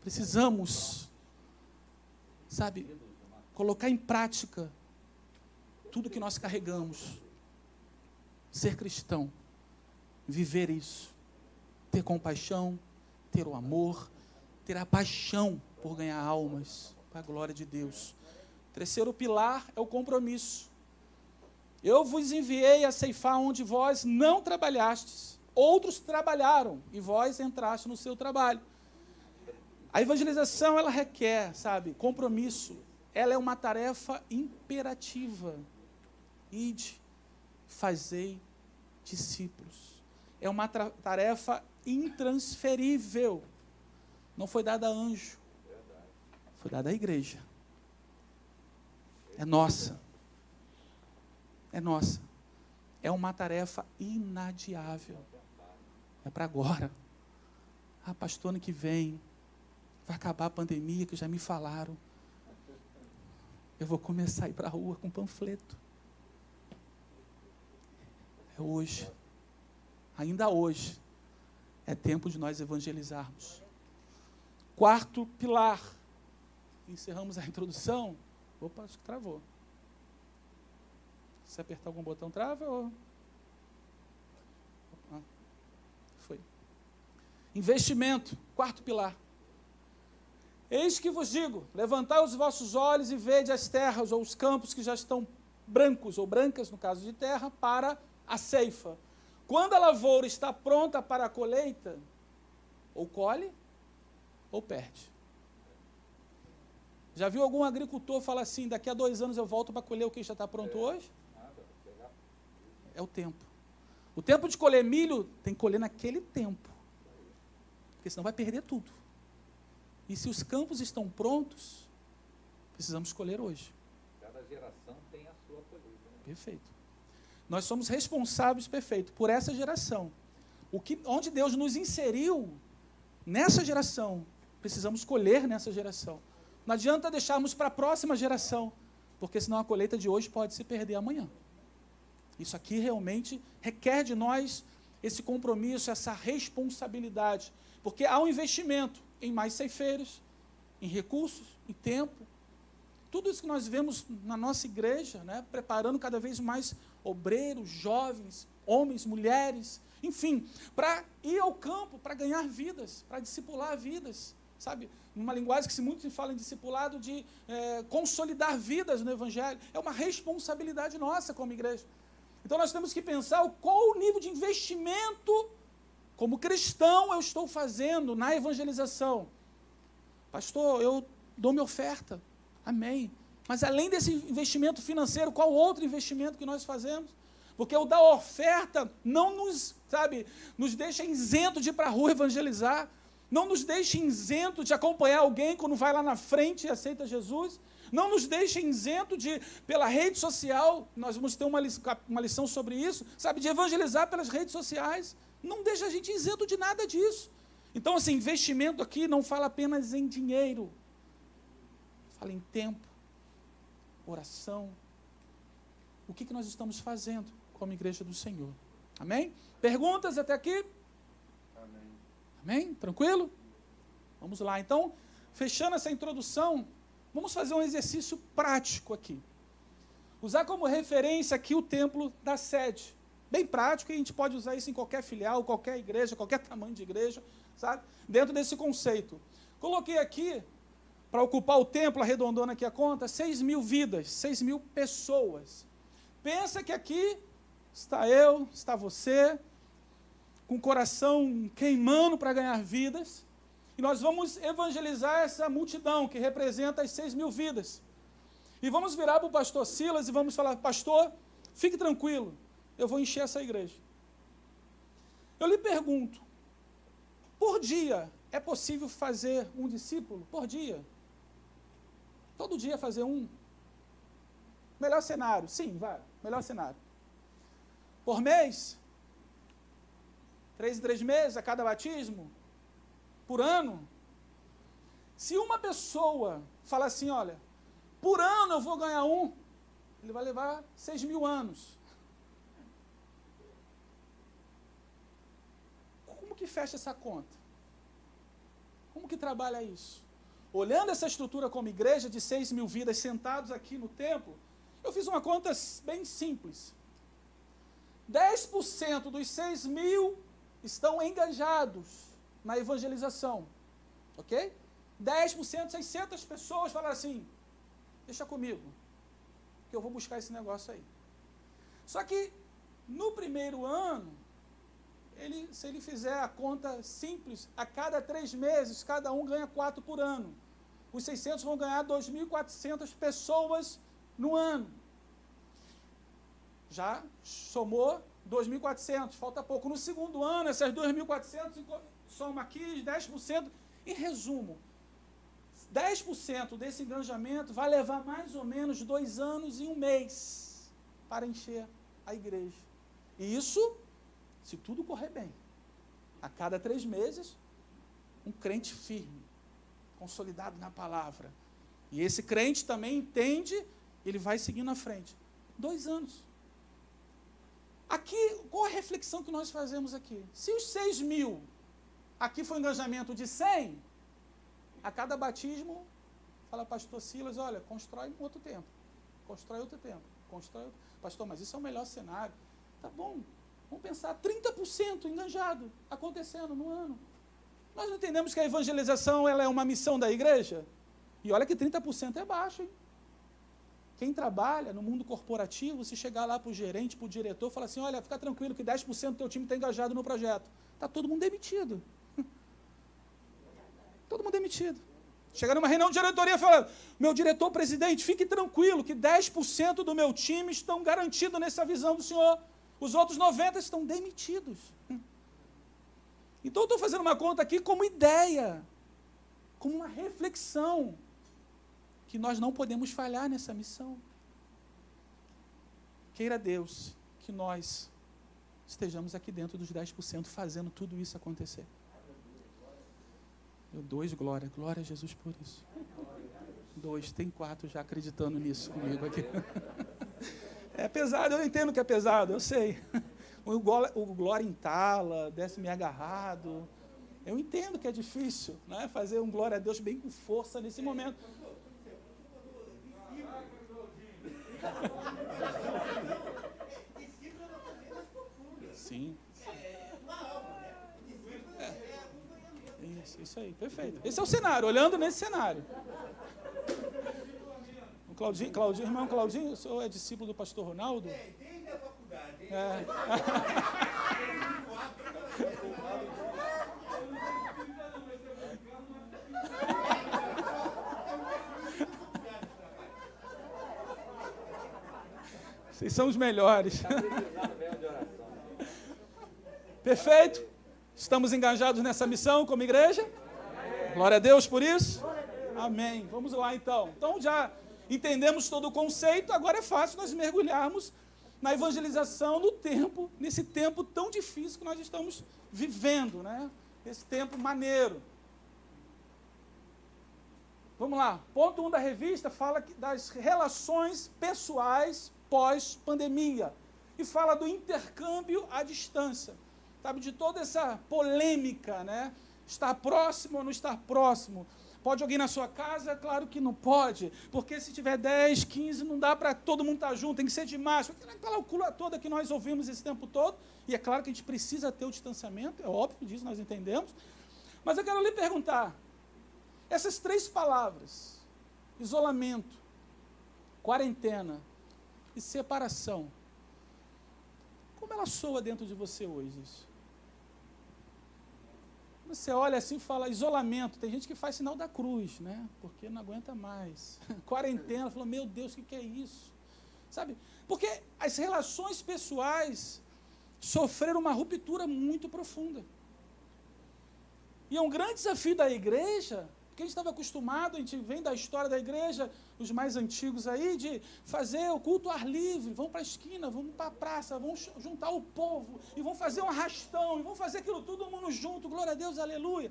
Precisamos, sabe, colocar em prática tudo que nós carregamos. Ser cristão, viver isso, ter compaixão, ter o amor, ter a paixão por ganhar almas, para a glória de Deus. Terceiro pilar é o compromisso. Eu vos enviei a ceifar onde vós não trabalhastes. Outros trabalharam e vós entraste no seu trabalho. A evangelização, ela requer, sabe, compromisso. Ela é uma tarefa imperativa. Ide, fazei discípulos. É uma tarefa intransferível. Não foi dada a anjo. Foi dada à igreja. É nossa. É nossa. É uma tarefa inadiável. É para agora. Ah, pastor, ano que vem vai acabar a pandemia, que já me falaram. Eu vou começar a ir para a rua com panfleto. É hoje. Ainda hoje. É tempo de nós evangelizarmos. Quarto pilar. Encerramos a introdução. Opa, acho que travou. Se apertar algum botão, trava ou... Foi. Investimento. Quarto pilar. Eis que vos digo, levantai os vossos olhos e vede as terras ou os campos que já estão brancos ou brancas, no caso de terra, para a ceifa. Quando a lavoura está pronta para a colheita, ou colhe, ou perde. Já viu algum agricultor falar assim, daqui a 2 anos eu volto para colher o que já está pronto hoje? É o tempo. O tempo de colher milho tem que colher naquele tempo, porque senão vai perder tudo. E se os campos estão prontos, precisamos colher hoje. Cada geração tem a sua colheita. Né? Perfeito. Nós somos responsáveis, perfeito, por essa geração. Onde Deus nos inseriu, nessa geração, precisamos colher nessa geração. Não adianta deixarmos para a próxima geração, porque senão a colheita de hoje pode se perder amanhã. Isso aqui realmente requer de nós esse compromisso, essa responsabilidade, porque há um investimento em mais ceifeiros, em recursos, em tempo. Tudo isso que nós vemos na nossa igreja, né, preparando cada vez mais obreiros, jovens, homens, mulheres, enfim, para ir ao campo, para ganhar vidas, para discipular vidas, sabe? Numa linguagem que muito se fala em discipulado, de consolidar vidas no Evangelho. É uma responsabilidade nossa como igreja. Então nós temos que pensar qual o nível de investimento, como cristão, eu estou fazendo na evangelização. Pastor, eu dou minha oferta. Amém. Mas além desse investimento financeiro, qual outro investimento que nós fazemos? Porque o da oferta não nos, nos deixa isento de ir para a rua evangelizar, não nos deixa isento de acompanhar alguém quando vai lá na frente e aceita Jesus, não nos deixa isento de, pela rede social, nós vamos ter uma lição sobre isso, de evangelizar pelas redes sociais, não deixa a gente isento de nada disso. Então, assim, investimento aqui não fala apenas em dinheiro, fala em tempo, oração. O que nós estamos fazendo como igreja do Senhor? Amém? Perguntas até aqui? Amém. Amém? Tranquilo? Vamos lá. Então, fechando essa introdução, vamos fazer um exercício prático aqui. Usar como referência aqui o templo da sede. Bem prático, e a gente pode usar isso em qualquer filial, qualquer igreja, qualquer tamanho de igreja, dentro desse conceito. Coloquei aqui, para ocupar o templo, arredondando aqui a conta, 6.000 vidas, 6.000 pessoas. Pensa que aqui está eu, está você, com o coração queimando para ganhar vidas, e nós vamos evangelizar essa multidão que representa as 6.000 vidas. E vamos virar para o pastor Silas e vamos falar: pastor, fique tranquilo, eu vou encher essa igreja. Eu lhe pergunto, por dia é possível fazer um discípulo? Por dia? Todo dia fazer um? Melhor cenário, sim, vai, melhor cenário. Por mês? 3 em 3 meses a cada batismo? Por ano? Se uma pessoa falar assim, olha, por ano eu vou ganhar um, ele vai levar 6.000 anos. Como que fecha essa conta? Como que trabalha isso? Olhando essa estrutura como igreja de 6.000 vidas sentados aqui no templo, eu fiz uma conta bem simples. 10% dos 6.000 estão engajados na evangelização, ok? 10%, 600 pessoas falaram assim, deixa comigo, que eu vou buscar esse negócio aí. Só que, no primeiro ano, se ele fizer a conta simples, a cada 3 meses, cada um ganha 4 por ano. Os 600 vão ganhar 2.400 pessoas no ano. Já somou 2.400, falta pouco. No segundo ano, essas 2.400 soma aqui 10%. Em resumo, 10% desse engajamento vai levar mais ou menos 2 anos e 1 mês para encher a igreja. E isso, se tudo correr bem, a cada 3 meses, um crente firme, consolidado na palavra. E esse crente também entende, ele vai seguindo à frente. 2 anos. Aqui, qual a reflexão que nós fazemos aqui? Se os 6.000, aqui foi um engajamento de 100, a cada batismo, fala pastor Silas, olha, constrói um outro templo, constrói outro templo, constrói outro. Pastor, mas isso é o melhor cenário. Tá bom, vamos pensar, 30% engajado acontecendo no ano. Nós não entendemos que a evangelização ela é uma missão da igreja? E olha que 30% é baixo, hein? Quem trabalha no mundo corporativo, se chegar lá para o gerente, para o diretor, fala assim, olha, fica tranquilo que 10% do teu time está engajado no projeto. Está todo mundo demitido. Todo mundo demitido. Chega numa reunião de diretoria e fala, meu diretor, presidente, fique tranquilo que 10% do meu time estão garantidos nessa visão do senhor. Os outros 90% estão demitidos. Então, eu estou fazendo uma conta aqui como ideia, como uma reflexão, que nós não podemos falhar nessa missão. Queira Deus que nós estejamos aqui dentro dos 10% fazendo tudo isso acontecer. Eu 2, glória a Jesus por isso. 2, tem 4 já acreditando nisso comigo aqui. É pesado, eu entendo que é pesado, eu sei. O glória entala, desce-me agarrado. Eu entendo que é difícil, né? Fazer um glória a Deus bem com força nesse momento. Sim. Isso aí, perfeito. Esse é o cenário, olhando nesse cenário. O Claudinho, irmão Claudinho, o senhor é discípulo do pastor Ronaldo? Desde a faculdade. Vocês são os melhores. Perfeito. Estamos engajados nessa missão como igreja? Glória a Deus por isso. Amém. Vamos lá então. Então já entendemos todo o conceito, agora é fácil nós mergulharmos na evangelização no tempo, nesse tempo tão difícil que nós estamos vivendo, né? Esse tempo maneiro. Vamos lá. Ponto 1 da revista fala das relações pessoais pós-pandemia e fala do intercâmbio à distância. Sabe, de toda essa polêmica, né? Estar próximo ou não estar próximo. Pode alguém na sua casa? Claro que não pode, porque se tiver 10, 15, não dá para todo mundo estar junto, tem que ser de máscara. Aquela loucura toda que nós ouvimos esse tempo todo, e é claro que a gente precisa ter o distanciamento, é óbvio disso, nós entendemos. Mas eu quero lhe perguntar, essas 3 palavras, isolamento, quarentena e separação, como ela soa dentro de você hoje isso? Você olha assim e fala, isolamento, tem gente que faz sinal da cruz, né? Porque não aguenta mais. Quarentena, fala, meu Deus, o que é isso? Sabe? Porque as relações pessoais sofreram uma ruptura muito profunda. E é um grande desafio da igreja, porque a gente estava acostumado, a gente vem da história da igreja, os mais antigos aí, de fazer o culto ao ar livre, vão para a esquina, vamos para a praça, vão juntar o povo, e vão fazer um arrastão, e vão fazer aquilo tudo, todo mundo junto, glória a Deus, aleluia.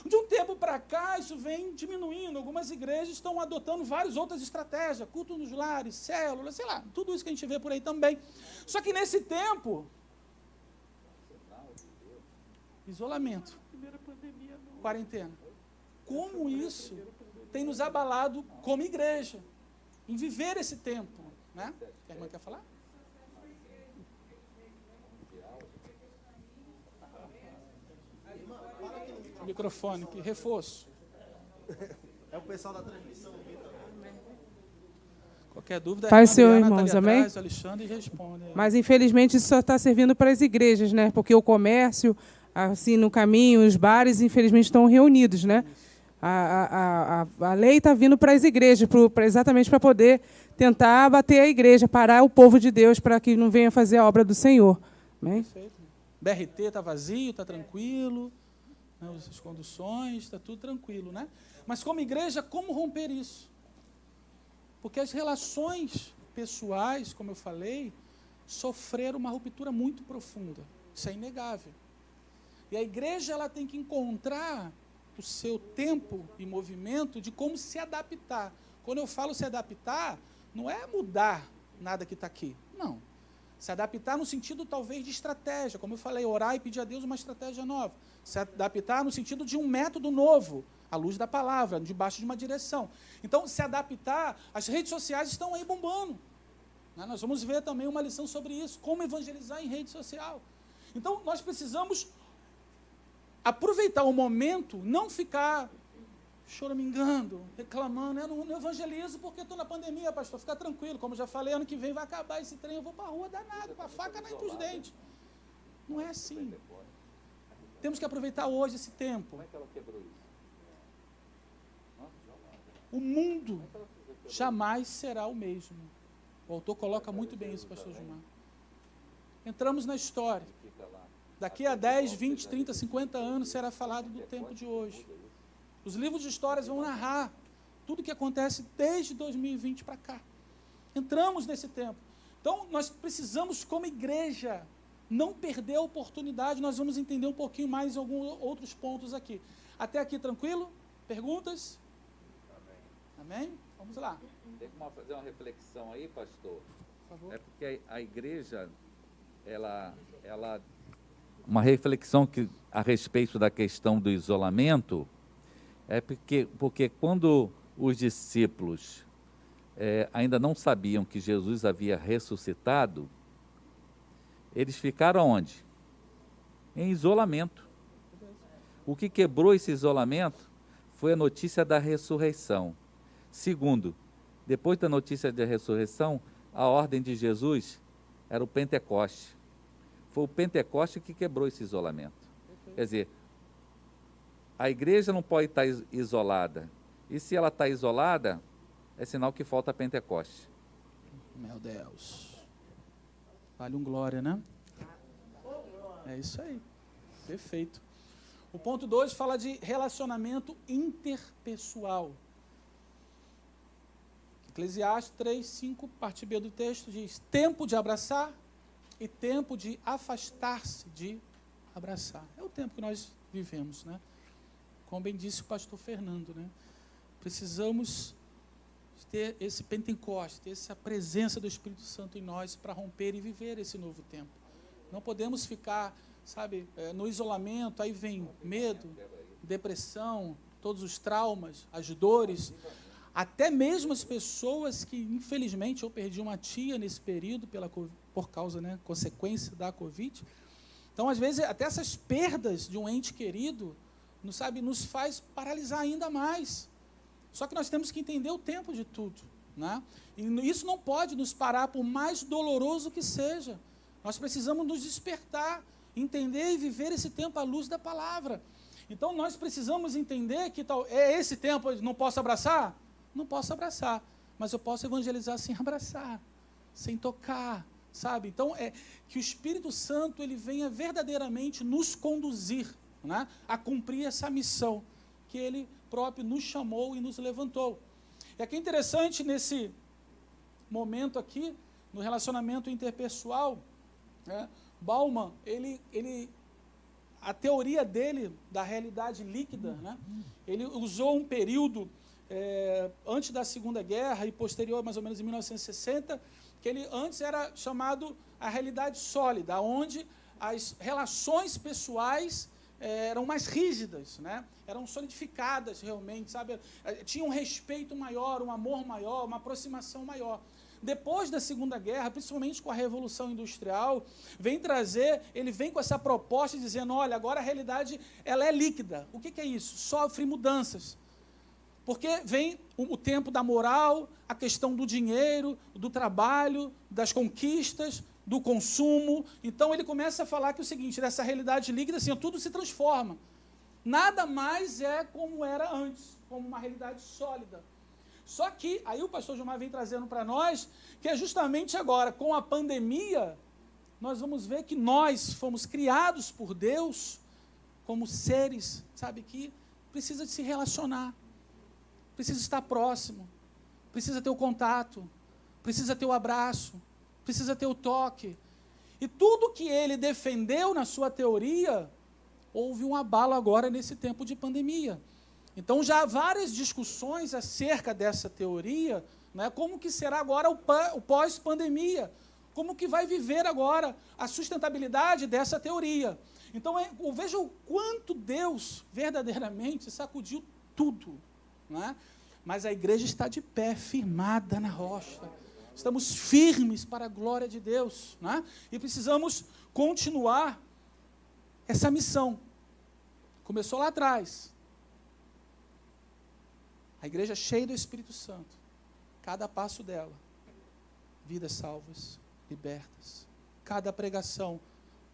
De um tempo para cá, isso vem diminuindo, algumas igrejas estão adotando várias outras estratégias, culto nos lares, células, sei lá, tudo isso que a gente vê por aí também. Só que nesse tempo, isolamento, quarentena. Como isso tem nos abalado como igreja, em viver esse tempo, né? A irmã quer falar? Microfone aqui, reforço. É o pessoal da transmissão. Qualquer dúvida, Paz, Senhor, Adriana, irmãos, tá ali amém? atrás, Alexandre responde. Mas, infelizmente, isso só está servindo para as igrejas, né? Porque o comércio, assim, no caminho, os bares, infelizmente, estão reunidos, né? A lei está vindo para as igrejas, exatamente para poder tentar abater a igreja, parar o povo de Deus para que não venha fazer a obra do Senhor. Amém? Perfeito. BRT está vazio, está tranquilo, né? As conduções, está tudo tranquilo, né? Mas como igreja, como romper isso? Porque as relações pessoais, como eu falei, sofreram uma ruptura muito profunda. Isso é inegável. E a igreja ela tem que encontrar o seu tempo e movimento de como se adaptar. Quando eu falo se adaptar, não é mudar nada que está aqui. Não. Se adaptar no sentido, talvez, de estratégia. Como eu falei, orar e pedir a Deus uma estratégia nova. Se adaptar no sentido de um método novo, à luz da palavra, debaixo de uma direção. Então, se adaptar, as redes sociais estão aí bombando. Né? Nós vamos ver também uma lição sobre isso, como evangelizar em rede social. Então, nós precisamos aproveitar o momento, não ficar choramingando, reclamando. Eu não evangelizo porque estou na pandemia, pastor. Fica tranquilo, como já falei, ano que vem vai acabar esse trem, eu vou para a rua danado, com a faca entre os dentes. Não é assim. Temos que aproveitar hoje esse tempo. Como é que ela quebrou isso? O mundo jamais será o mesmo. O autor coloca muito bem isso, pastor Gilmar. Entramos na história. Daqui a 10, 20, 30, 50 anos será falado do tempo de hoje. Os livros de histórias vão narrar tudo o que acontece desde 2020 para cá. Entramos nesse tempo. Então, nós precisamos, como igreja, não perder a oportunidade. Nós vamos entender um pouquinho mais alguns outros pontos aqui. Até aqui, tranquilo? Perguntas? Amém? Vamos lá. Tem como fazer uma reflexão aí, pastor? Por favor. É porque a igreja, ela uma reflexão a respeito da questão do isolamento, é porque quando os discípulos ainda não sabiam que Jesus havia ressuscitado, eles ficaram onde? Em isolamento. O que quebrou esse isolamento foi a notícia da ressurreição. Segundo, depois da notícia da ressurreição, a ordem de Jesus era o Pentecoste. Foi o Pentecoste que quebrou esse isolamento. Quer dizer, a igreja não pode estar isolada. E se ela está isolada, é sinal que falta Pentecoste. Meu Deus. Vale um glória, né? É isso aí. Perfeito. O ponto 2 fala de relacionamento interpessoal. Eclesiastes 3, 5, parte B do texto, diz: tempo de abraçar e tempo de afastar-se de abraçar. É o tempo que nós vivemos, né? Como bem disse o pastor Fernando, né? Precisamos ter esse Pentecostes, ter essa presença do Espírito Santo em nós para romper e viver esse novo tempo. Não podemos ficar, sabe, no isolamento, aí vem medo, depressão, todos os traumas, as dores. Até mesmo as pessoas que, infelizmente, eu perdi uma tia nesse período por causa, né, consequência da Covid. Então, às vezes, até essas perdas de um ente querido, nos faz paralisar ainda mais. Só que nós temos que entender o tempo de tudo, né? E isso não pode nos parar, por mais doloroso que seja. Nós precisamos nos despertar, entender e viver esse tempo à luz da palavra. Então, nós precisamos entender que esse tempo eu não posso abraçar? Não posso abraçar, mas eu posso evangelizar sem abraçar, sem tocar, sabe? Então, que o Espírito Santo ele venha verdadeiramente nos conduzir, né, a cumprir essa missão que Ele próprio nos chamou e nos levantou. E aqui é interessante, nesse momento aqui, no relacionamento interpessoal, né, Bauman, a teoria dele da realidade líquida, né, ele usou um período antes da Segunda Guerra e posterior, mais ou menos em 1960, que ele antes era chamado a realidade sólida, onde as relações pessoais eram mais rígidas, né? Eram solidificadas realmente, sabe? Tinha um respeito maior, um amor maior, uma aproximação maior. Depois da Segunda Guerra, principalmente com a Revolução Industrial, ele vem com essa proposta dizendo, olha, agora a realidade ela é líquida. O que é isso? Sofre mudanças. Porque vem o tempo da moral, a questão do dinheiro, do trabalho, das conquistas, do consumo. Então, ele começa a falar que o seguinte, dessa realidade líquida, assim, tudo se transforma. Nada mais é como era antes, como uma realidade sólida. Só que, aí o pastor Gilmar vem trazendo para nós, que é justamente agora, com a pandemia, nós vamos ver que nós fomos criados por Deus como seres, sabe, que precisa de se relacionar, precisa estar próximo, precisa ter o contato, precisa ter o abraço, precisa ter o toque. E tudo que ele defendeu na sua teoria, houve um abalo agora nesse tempo de pandemia. Então, já há várias discussões acerca dessa teoria, né, como que será agora o pós-pandemia, como que vai viver agora a sustentabilidade dessa teoria. Então, veja o quanto Deus verdadeiramente sacudiu tudo, né? Mas a igreja está de pé, firmada na rocha. Estamos firmes para a glória de Deus, né? E precisamos continuar essa missão. Começou lá atrás. A igreja cheia do Espírito Santo. Cada passo dela. Vidas salvas, libertas. Cada pregação,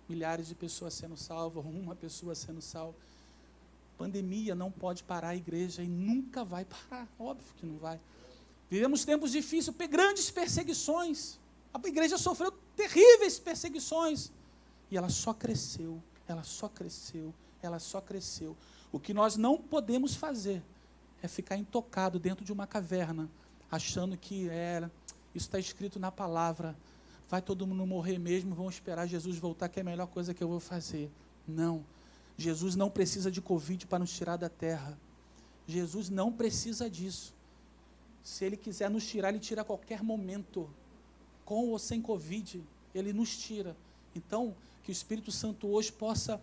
milhares de pessoas sendo salvas, uma pessoa sendo salva. Pandemia não pode parar a igreja e nunca vai parar. Óbvio que não vai. Vivemos tempos difíceis, grandes perseguições. A igreja sofreu terríveis perseguições. E ela só cresceu, ela só cresceu, ela só cresceu. O que nós não podemos fazer é ficar intocado dentro de uma caverna, achando que isso está escrito na palavra, vai todo mundo morrer mesmo, vão esperar Jesus voltar, que é a melhor coisa que eu vou fazer. Não. Jesus não precisa de Covid para nos tirar da terra. Jesus não precisa disso. Se Ele quiser nos tirar, Ele tira a qualquer momento. Com ou sem Covid, Ele nos tira. Então, que o Espírito Santo hoje possa,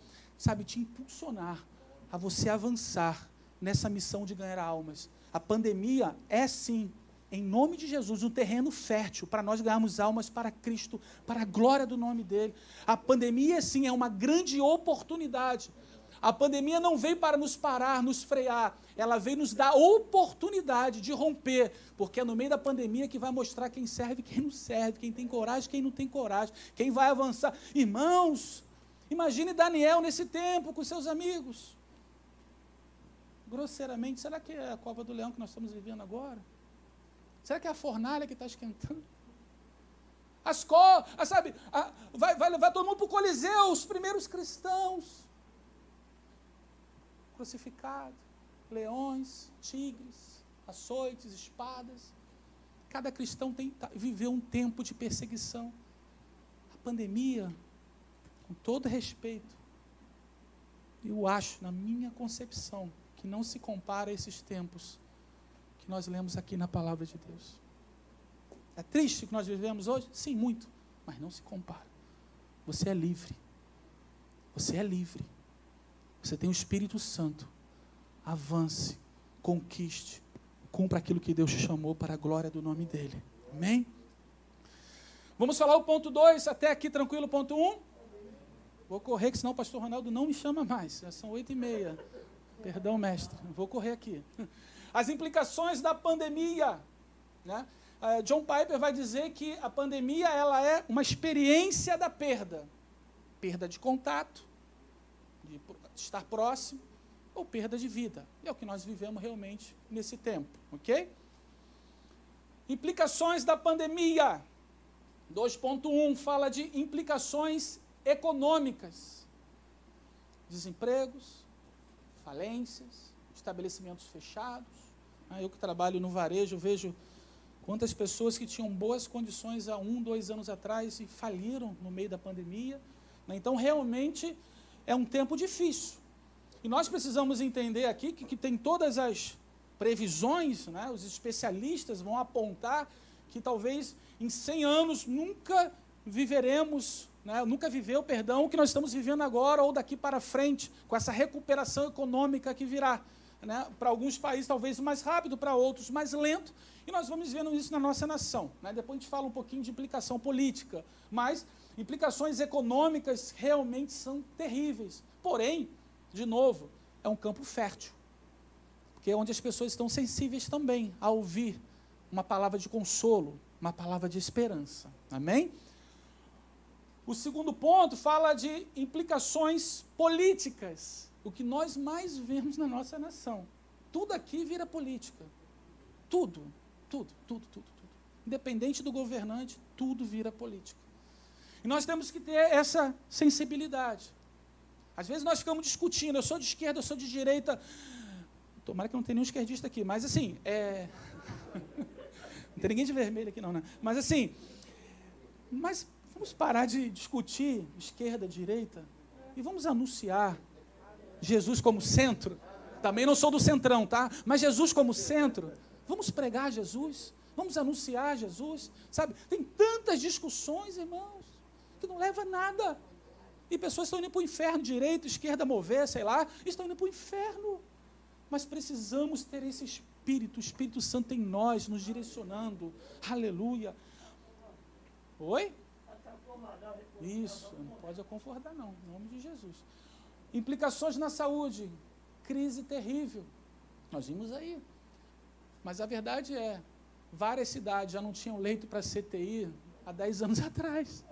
te impulsionar a você avançar nessa missão de ganhar almas. A pandemia é, sim, em nome de Jesus, um terreno fértil para nós ganharmos almas para Cristo, para a glória do nome dEle. A pandemia, sim, é uma grande oportunidade. A pandemia não veio para nos parar, nos frear, ela veio nos dar oportunidade de romper, porque é no meio da pandemia que vai mostrar quem serve e quem não serve, quem tem coragem, quem não tem coragem, quem vai avançar. Irmãos, imagine Daniel nesse tempo com seus amigos. Grosseiramente, será que é a cova do leão que nós estamos vivendo agora? Será que é a fornalha que está esquentando? Vai levar todo mundo para o Coliseu, os primeiros cristãos. Crucificado, leões, tigres, açoites, espadas. Cada cristão viveu um tempo de perseguição. A pandemia, com todo respeito, eu acho, na minha concepção, que não se compara a esses tempos que nós lemos aqui na palavra de Deus. É triste o que nós vivemos hoje? Sim, muito, mas não se compara. Você é livre. Você é livre. Você tem o Espírito Santo. Avance, conquiste, cumpra aquilo que Deus te chamou para a glória do nome dEle. Amém? Vamos falar o ponto 2, até aqui tranquilo, ponto 1? Vou correr, que senão o pastor Ronaldo não me chama mais. Já são 8h30. Perdão, mestre. Vou correr aqui. As implicações da pandemia. Né? John Piper vai dizer que a pandemia ela é uma experiência da perda. Perda de contato, de estar próximo, ou perda de vida. É o que nós vivemos realmente nesse tempo. Ok? Implicações da pandemia. 2.1 fala de implicações econômicas. Desempregos, falências, estabelecimentos fechados. Eu que trabalho no varejo, vejo quantas pessoas que tinham boas condições há 1, 2 anos atrás e faliram no meio da pandemia. Então, realmente, é um tempo difícil. E nós precisamos entender aqui que tem todas as previsões, né? Os especialistas vão apontar que talvez em 100 anos nunca viveremos, né? Nunca viveu, o que nós estamos vivendo agora ou daqui para frente, com essa recuperação econômica que virá. Né? Para alguns países talvez mais rápido, para outros mais lento, e nós vamos vendo isso na nossa nação. Né? Depois a gente fala um pouquinho de implicação política, mas implicações econômicas realmente são terríveis. Porém, de novo, é um campo fértil, porque é onde as pessoas estão sensíveis também a ouvir uma palavra de consolo, uma palavra de esperança. Amém? O segundo ponto fala de implicações políticas. O que nós mais vemos na nossa nação. Tudo aqui vira política. Tudo. Independente do governante, tudo vira política. E nós temos que ter essa sensibilidade. Às vezes nós ficamos discutindo, eu sou de esquerda, eu sou de direita. Tomara que não tenha nenhum esquerdista aqui, mas assim, não tem ninguém de vermelho aqui não, né? Mas assim, vamos parar de discutir esquerda, direita, e vamos anunciar Jesus como centro. Também não sou do centrão, tá? Mas Jesus como centro. Vamos pregar Jesus, vamos anunciar Jesus, sabe? Tem tantas discussões, irmãos, que não leva a nada. E pessoas estão indo para o inferno, direita, esquerda, mover, sei lá, estão indo para o inferno. Mas precisamos ter esse Espírito, o Espírito Santo em nós, nos direcionando. Aleluia. Oi? Isso, não pode concordar não, em nome de Jesus. Implicações na saúde, crise terrível. Nós vimos aí. Mas a verdade é, várias cidades já não tinham leito para CTI há 10 anos atrás.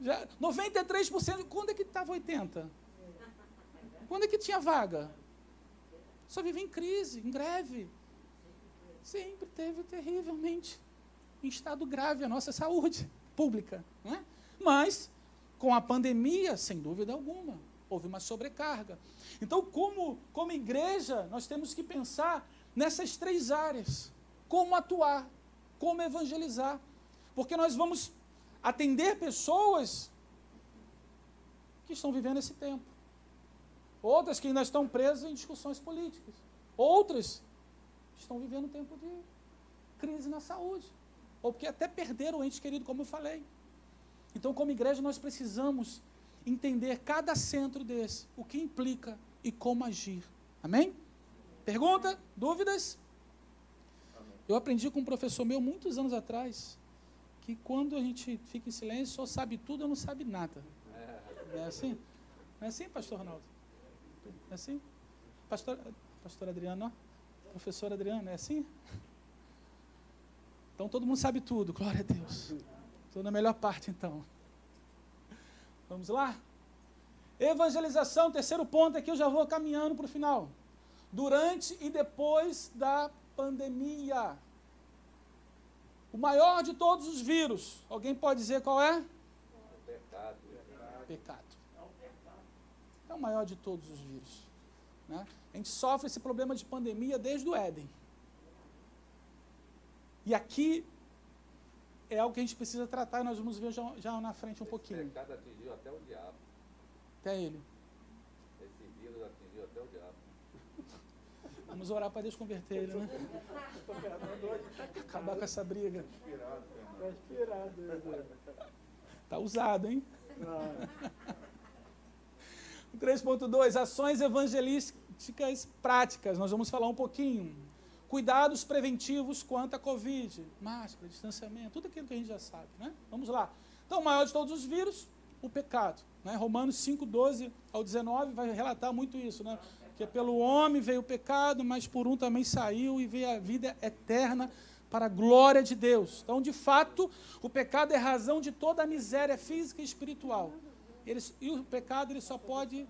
Já, 93%, quando é que estava 80%? Quando é que tinha vaga? Só vivia em crise, em greve. Sempre teve terrivelmente em estado grave a nossa saúde pública. Não é? Mas, com a pandemia, sem dúvida alguma, houve uma sobrecarga. Então, como igreja, nós temos que pensar nessas 3 áreas. Como atuar, como evangelizar. Porque nós vamos atender pessoas que estão vivendo esse tempo. Outras que ainda estão presas em discussões políticas. Outras estão vivendo um tempo de crise na saúde. Ou porque até perderam o ente querido, como eu falei. Então, como igreja, nós precisamos entender cada centro desse, o que implica e como agir. Amém? Pergunta? Dúvidas? Eu aprendi com um professor meu, muitos anos atrás, que quando a gente fica em silêncio, só sabe tudo ou não sabe nada. É assim? Não é assim, pastor Ronaldo? É assim? Pastor Adriano, ó. Professor Adriano, é assim? Então todo mundo sabe tudo, glória a Deus. Estou na melhor parte, então. Vamos lá? Evangelização, terceiro ponto aqui, eu já vou caminhando para o final. Durante e depois da pandemia. O maior de todos os vírus. Alguém pode dizer qual é? Pecado. Pecado. É o maior de todos os vírus. Né? A gente sofre esse problema de pandemia desde o Éden. E aqui é algo que a gente precisa tratar e nós vamos ver já na frente um pouquinho. Esse pecado atingiu até o diabo. Até ele. Esse vírus atingiu até o diabo. Vamos orar para Deus converter ele, né? Acabar com essa briga. Está inspirado. Está usado, hein? 3.2, ações evangelísticas práticas. Nós vamos falar um pouquinho. Cuidados preventivos quanto à Covid. Máscara, distanciamento, tudo aquilo que a gente já sabe, né? Vamos lá. Então, o maior de todos os vírus, o pecado. Né? Romanos 5, 12 ao 19 vai relatar muito isso, né? Que pelo homem veio o pecado, mas por um também saiu e veio a vida eterna para a glória de Deus. Então, de fato, o pecado é razão de toda a miséria física e espiritual. E o pecado ele só pode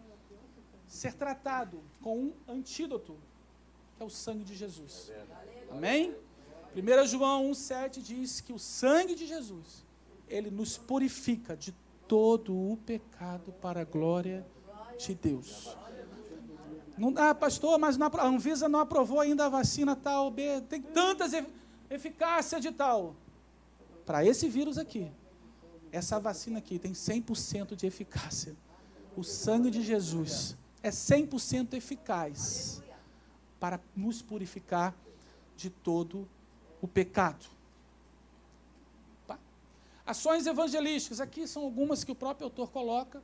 ser tratado com um antídoto, que é o sangue de Jesus. Amém? 1 João 1,7 diz que o sangue de Jesus, ele nos purifica de todo o pecado para a glória de Deus. Não dá, pastor, mas a Anvisa não aprovou ainda a vacina tal, B, tem tantas eficácia de tal. Para esse vírus aqui, essa vacina aqui tem 100% de eficácia. O sangue de Jesus é 100% eficaz para nos purificar de todo o pecado. Tá? Ações evangelísticas, aqui são algumas que o próprio autor coloca,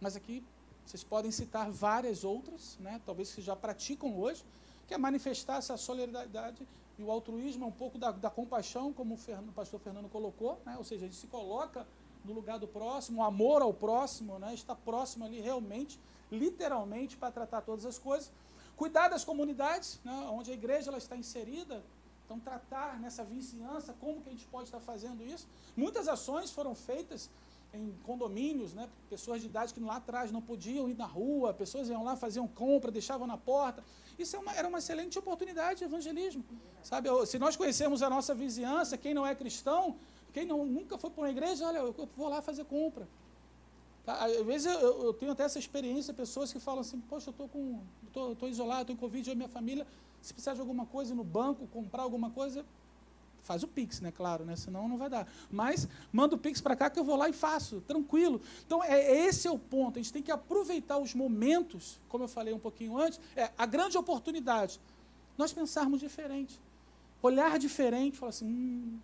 mas aqui vocês podem citar várias outras, né? Talvez que já praticam hoje, que é manifestar essa solidariedade e o altruísmo, é um pouco da compaixão, como o pastor Fernando colocou, né? Ou seja, a gente se coloca no lugar do próximo, o amor ao próximo, né? Está próximo ali realmente, literalmente, para tratar todas as coisas. Cuidar das comunidades, né? Onde a igreja ela está inserida, então tratar nessa vizinhança, como que a gente pode estar fazendo isso. Muitas ações foram feitas em condomínios, né? Pessoas de idade que lá atrás não podiam ir na rua, pessoas iam lá, faziam compra, deixavam na porta. Isso era uma excelente oportunidade de evangelismo. Sabe? Se nós conhecermos a nossa vizinhança, quem não é cristão, quem nunca foi para uma igreja, olha, eu vou lá fazer compra. Tá? Às vezes eu tenho até essa experiência, pessoas que falam assim, poxa, eu estou isolado, estou com Covid, eu e minha família, se precisar de alguma coisa no banco, comprar alguma coisa, faz o Pix, né, claro, né, senão não vai dar. Mas manda o Pix para cá que eu vou lá e faço, tranquilo. Então, esse é o ponto, a gente tem que aproveitar os momentos, como eu falei um pouquinho antes, a grande oportunidade, nós pensarmos diferente, olhar diferente, falar assim,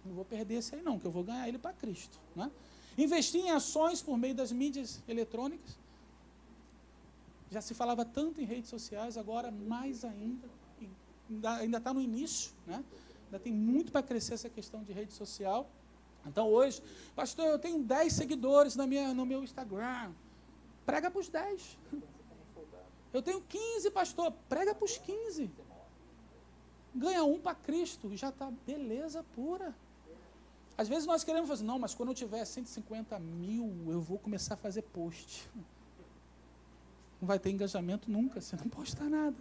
não vou perder esse aí não, que eu vou ganhar ele para Cristo. Né? Investir em ações por meio das mídias eletrônicas, já se falava tanto em redes sociais, agora mais ainda, ainda está no início, né? Ainda tem muito para crescer essa questão de rede social. Então hoje, pastor, eu tenho 10 seguidores no meu Instagram. Prega para os 10. Eu tenho 15, pastor. Prega para os 15. Ganha um para Cristo e já está beleza pura. Às vezes nós queremos fazer, não, mas quando eu tiver 150 mil, eu vou começar a fazer post. Não vai ter engajamento nunca, você não posta nada.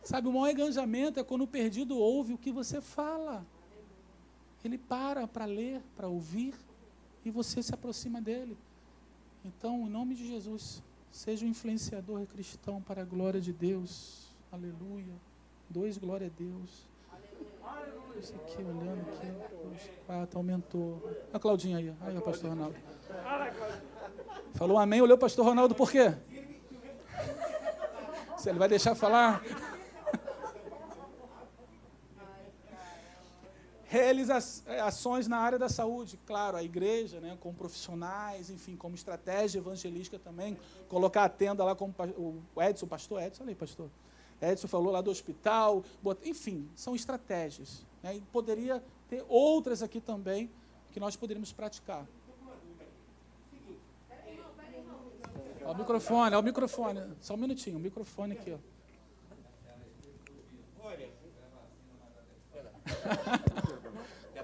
Sabe, o maior engajamento é quando o perdido ouve o que você fala. Ele para ler, para ouvir, e você se aproxima dele. Então, em nome de Jesus, seja um influenciador cristão para a glória de Deus. Aleluia. 2, glória a Deus. Isso aqui, olhando aqui. 2, 4, aumentou. A Claudinha aí. Aí, o pastor Ronaldo. Falou amém, olhou o pastor Ronaldo, por quê? Se ele vai deixar falar? Realiza ações na área da saúde, claro, a igreja, né, com profissionais, enfim, como estratégia evangelística também, colocar a tenda lá, como o Edson, o pastor Edson, olha aí, pastor. Edson falou lá do hospital, enfim, são estratégias. Né, e poderia ter outras aqui também que nós poderíamos praticar. Ó, o microfone, só um minutinho, o microfone aqui, ó.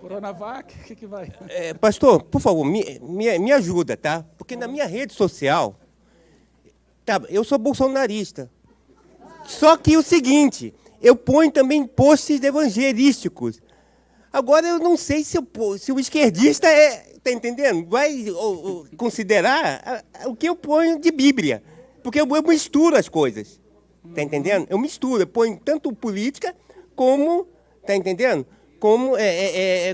Coronavac, o que vai? Pastor, por favor, me ajuda, tá? Porque na minha rede social, tá, eu sou bolsonarista. Só que o seguinte, eu ponho também posts evangelísticos. Agora eu não sei se o esquerdista tá entendendo? Vai considerar o que eu ponho de Bíblia. Porque eu misturo as coisas. Tá entendendo? Eu misturo, eu ponho tanto política como, tá entendendo? Como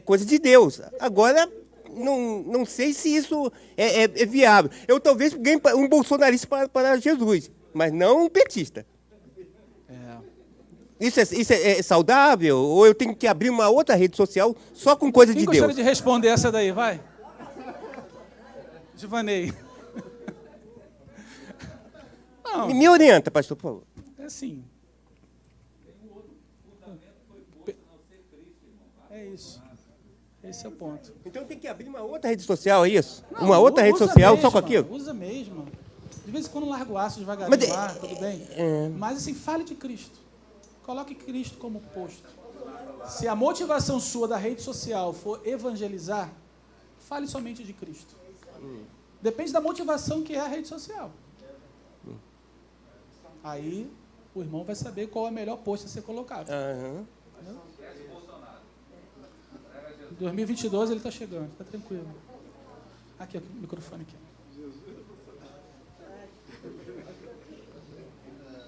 coisa de Deus. Agora, não sei se isso é viável. Eu talvez ganhe um bolsonarista para Jesus, mas não um petista. Isso é saudável? Ou eu tenho que abrir uma outra rede social só com coisa de Deus? Quem gostaria de responder essa daí? Vai. Givanei. Não, Me orienta, pastor, por favor. é assim. É isso. Esse é o ponto. Então tem que abrir uma outra rede social, é isso? Não, uma outra rede social só com aquilo? Usa mesmo. De vez em quando larga o aço devagarinho lá, tudo bem. Mas assim, fale de Cristo. Coloque Cristo como posto. Se a motivação sua da rede social for evangelizar, fale somente de Cristo. Depende da motivação que é a rede social. Aí o irmão vai saber qual é o melhor post a ser colocado. Uhum. 2022 ele está chegando, fica tranquilo. Aqui, o microfone aqui.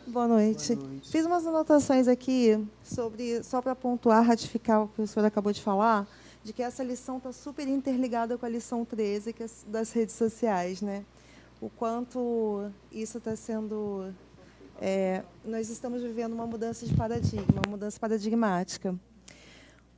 Boa noite. Fiz umas anotações aqui só para pontuar, ratificar o que o senhor acabou de falar, de que essa lição está super interligada com a lição 13, que é das redes sociais, né? O quanto isso está sendo... nós estamos vivendo uma mudança de paradigma, uma mudança paradigmática.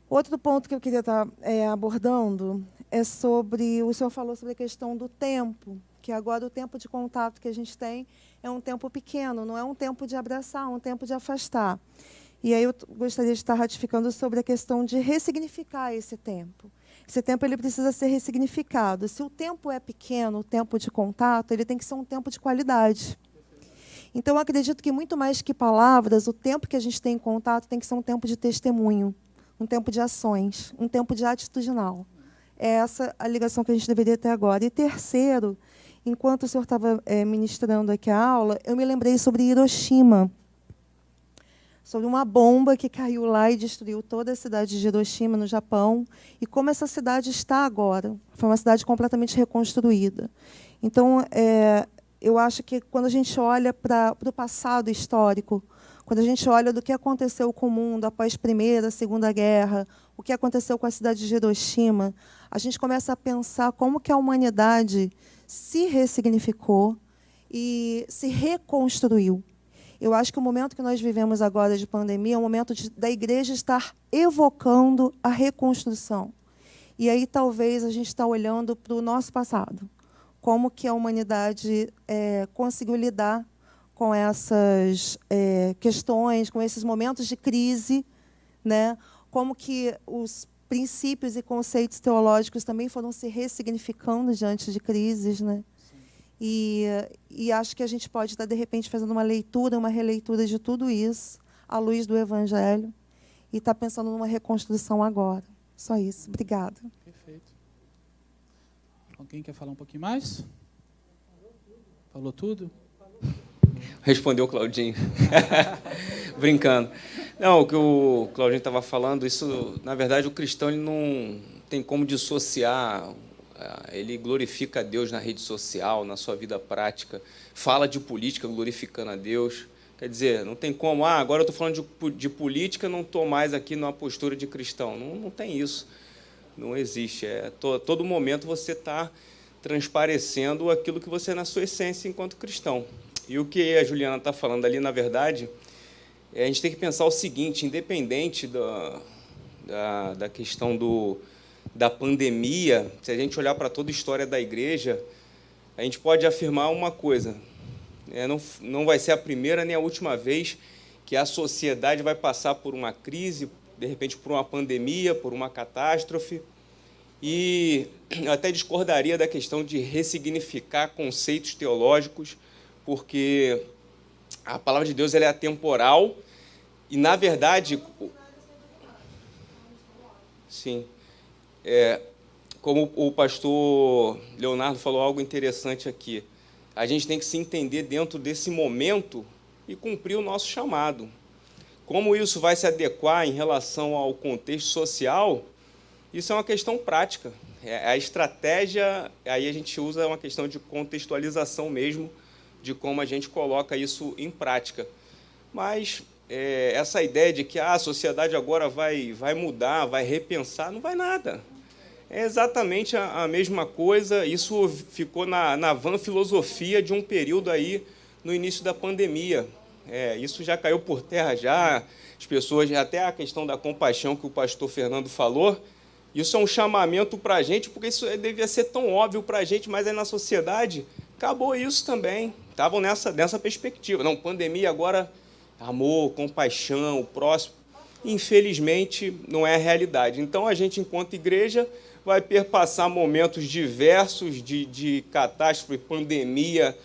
Outro ponto que eu queria estar abordando é sobre... O senhor falou sobre a questão do tempo, que agora o tempo de contato que a gente tem é um tempo pequeno, não é um tempo de abraçar, é um tempo de afastar. E aí eu gostaria de estar ratificando sobre a questão de ressignificar esse tempo. Esse tempo ele precisa ser ressignificado. Se o tempo é pequeno, o tempo de contato, ele tem que ser um tempo de qualidade. Então, eu acredito que muito mais que palavras, o tempo que a gente tem em contato tem que ser um tempo de testemunho, um tempo de ações, um tempo de atitudinal. É essa a ligação que a gente deveria ter agora. E terceiro, enquanto o senhor estava ministrando aqui a aula, eu me lembrei sobre Hiroshima, sobre uma bomba que caiu lá e destruiu toda a cidade de Hiroshima, no Japão, e como essa cidade está agora. Foi uma cidade completamente reconstruída. Então, eu acho que quando a gente olha para o passado histórico, quando a gente olha do que aconteceu com o mundo após a Primeira, Segunda Guerra, o que aconteceu com a cidade de Hiroshima, a gente começa a pensar como que a humanidade se ressignificou e se reconstruiu. Eu acho que o momento que nós vivemos agora de pandemia é um momento da igreja estar evocando a reconstrução. E aí talvez a gente está olhando para o nosso passado, como que a humanidade conseguiu lidar com essas questões, com esses momentos de crise, né? Como que os princípios e conceitos teológicos também foram se ressignificando diante de crises, né? E acho que a gente pode estar, de repente, fazendo uma leitura, uma releitura de tudo isso, à luz do Evangelho, e estar pensando numa reconstrução agora. Só isso. Obrigada. Perfeito. Alguém quer falar um pouquinho mais? Falou tudo? Respondeu o Claudinho. Brincando. Não, o que o Claudinho estava falando, isso, na verdade, o cristão ele não tem como dissociar. Ele glorifica a Deus na rede social, na sua vida prática, fala de política glorificando a Deus. Quer dizer, não tem como, agora eu estou falando de política, não estou mais aqui numa postura de cristão. Não tem isso. Não existe. Todo momento você está transparecendo aquilo que você é na sua essência enquanto cristão. E o que a Juliana está falando ali, na verdade, a gente tem que pensar o seguinte, independente da questão da pandemia, se a gente olhar para toda a história da igreja, a gente pode afirmar uma coisa, não vai ser a primeira nem a última vez que a sociedade vai passar por uma crise, de repente por uma pandemia, por uma catástrofe, e eu até discordaria da questão de ressignificar conceitos teológicos, porque a palavra de Deus ela é atemporal e, na verdade, sim, como o pastor Leonardo falou algo interessante aqui, a gente tem que se entender dentro desse momento e cumprir o nosso chamado. Como isso vai se adequar em relação ao contexto social, isso é uma questão prática. A estratégia, aí a gente usa uma questão de contextualização mesmo, de como a gente coloca isso em prática. Mas essa ideia de que a sociedade agora vai mudar, vai repensar, não vai nada. É exatamente a mesma coisa, isso ficou na vã filosofia de um período aí no início da pandemia. Isso já caiu por terra, já as pessoas, até a questão da compaixão que o pastor Fernando falou, isso é um chamamento para a gente, porque isso devia ser tão óbvio para a gente, mas aí na sociedade acabou isso também. Estavam nessa perspectiva. Não, pandemia agora, amor, compaixão, o próximo. Infelizmente, não é a realidade. Então, a gente, enquanto igreja, vai perpassar momentos diversos de catástrofe, pandemia,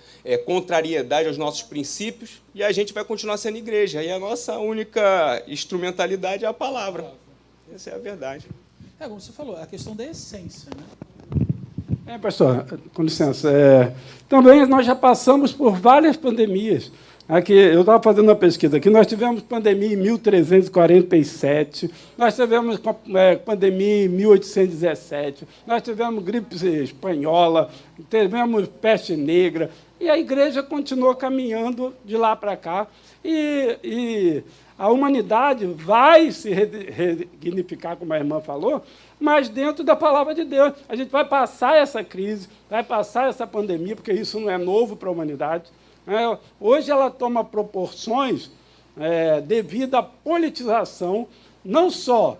contrariedade aos nossos princípios, e a gente vai continuar sendo igreja. E a nossa única instrumentalidade é a palavra. Essa é a verdade. Como você falou, a questão da essência, né? Pastor, com licença. Também nós já passamos por várias pandemias. Aqui, eu estava fazendo uma pesquisa aqui, nós tivemos pandemia em 1347, nós tivemos pandemia em 1817, nós tivemos gripe espanhola, tivemos peste negra, e a igreja continuou caminhando de lá para cá, e a humanidade vai se resignificar, como a irmã falou, mas dentro da palavra de Deus. A gente vai passar essa crise, vai passar essa pandemia, porque isso não é novo para a humanidade. Hoje ela toma proporções devido à politização, não só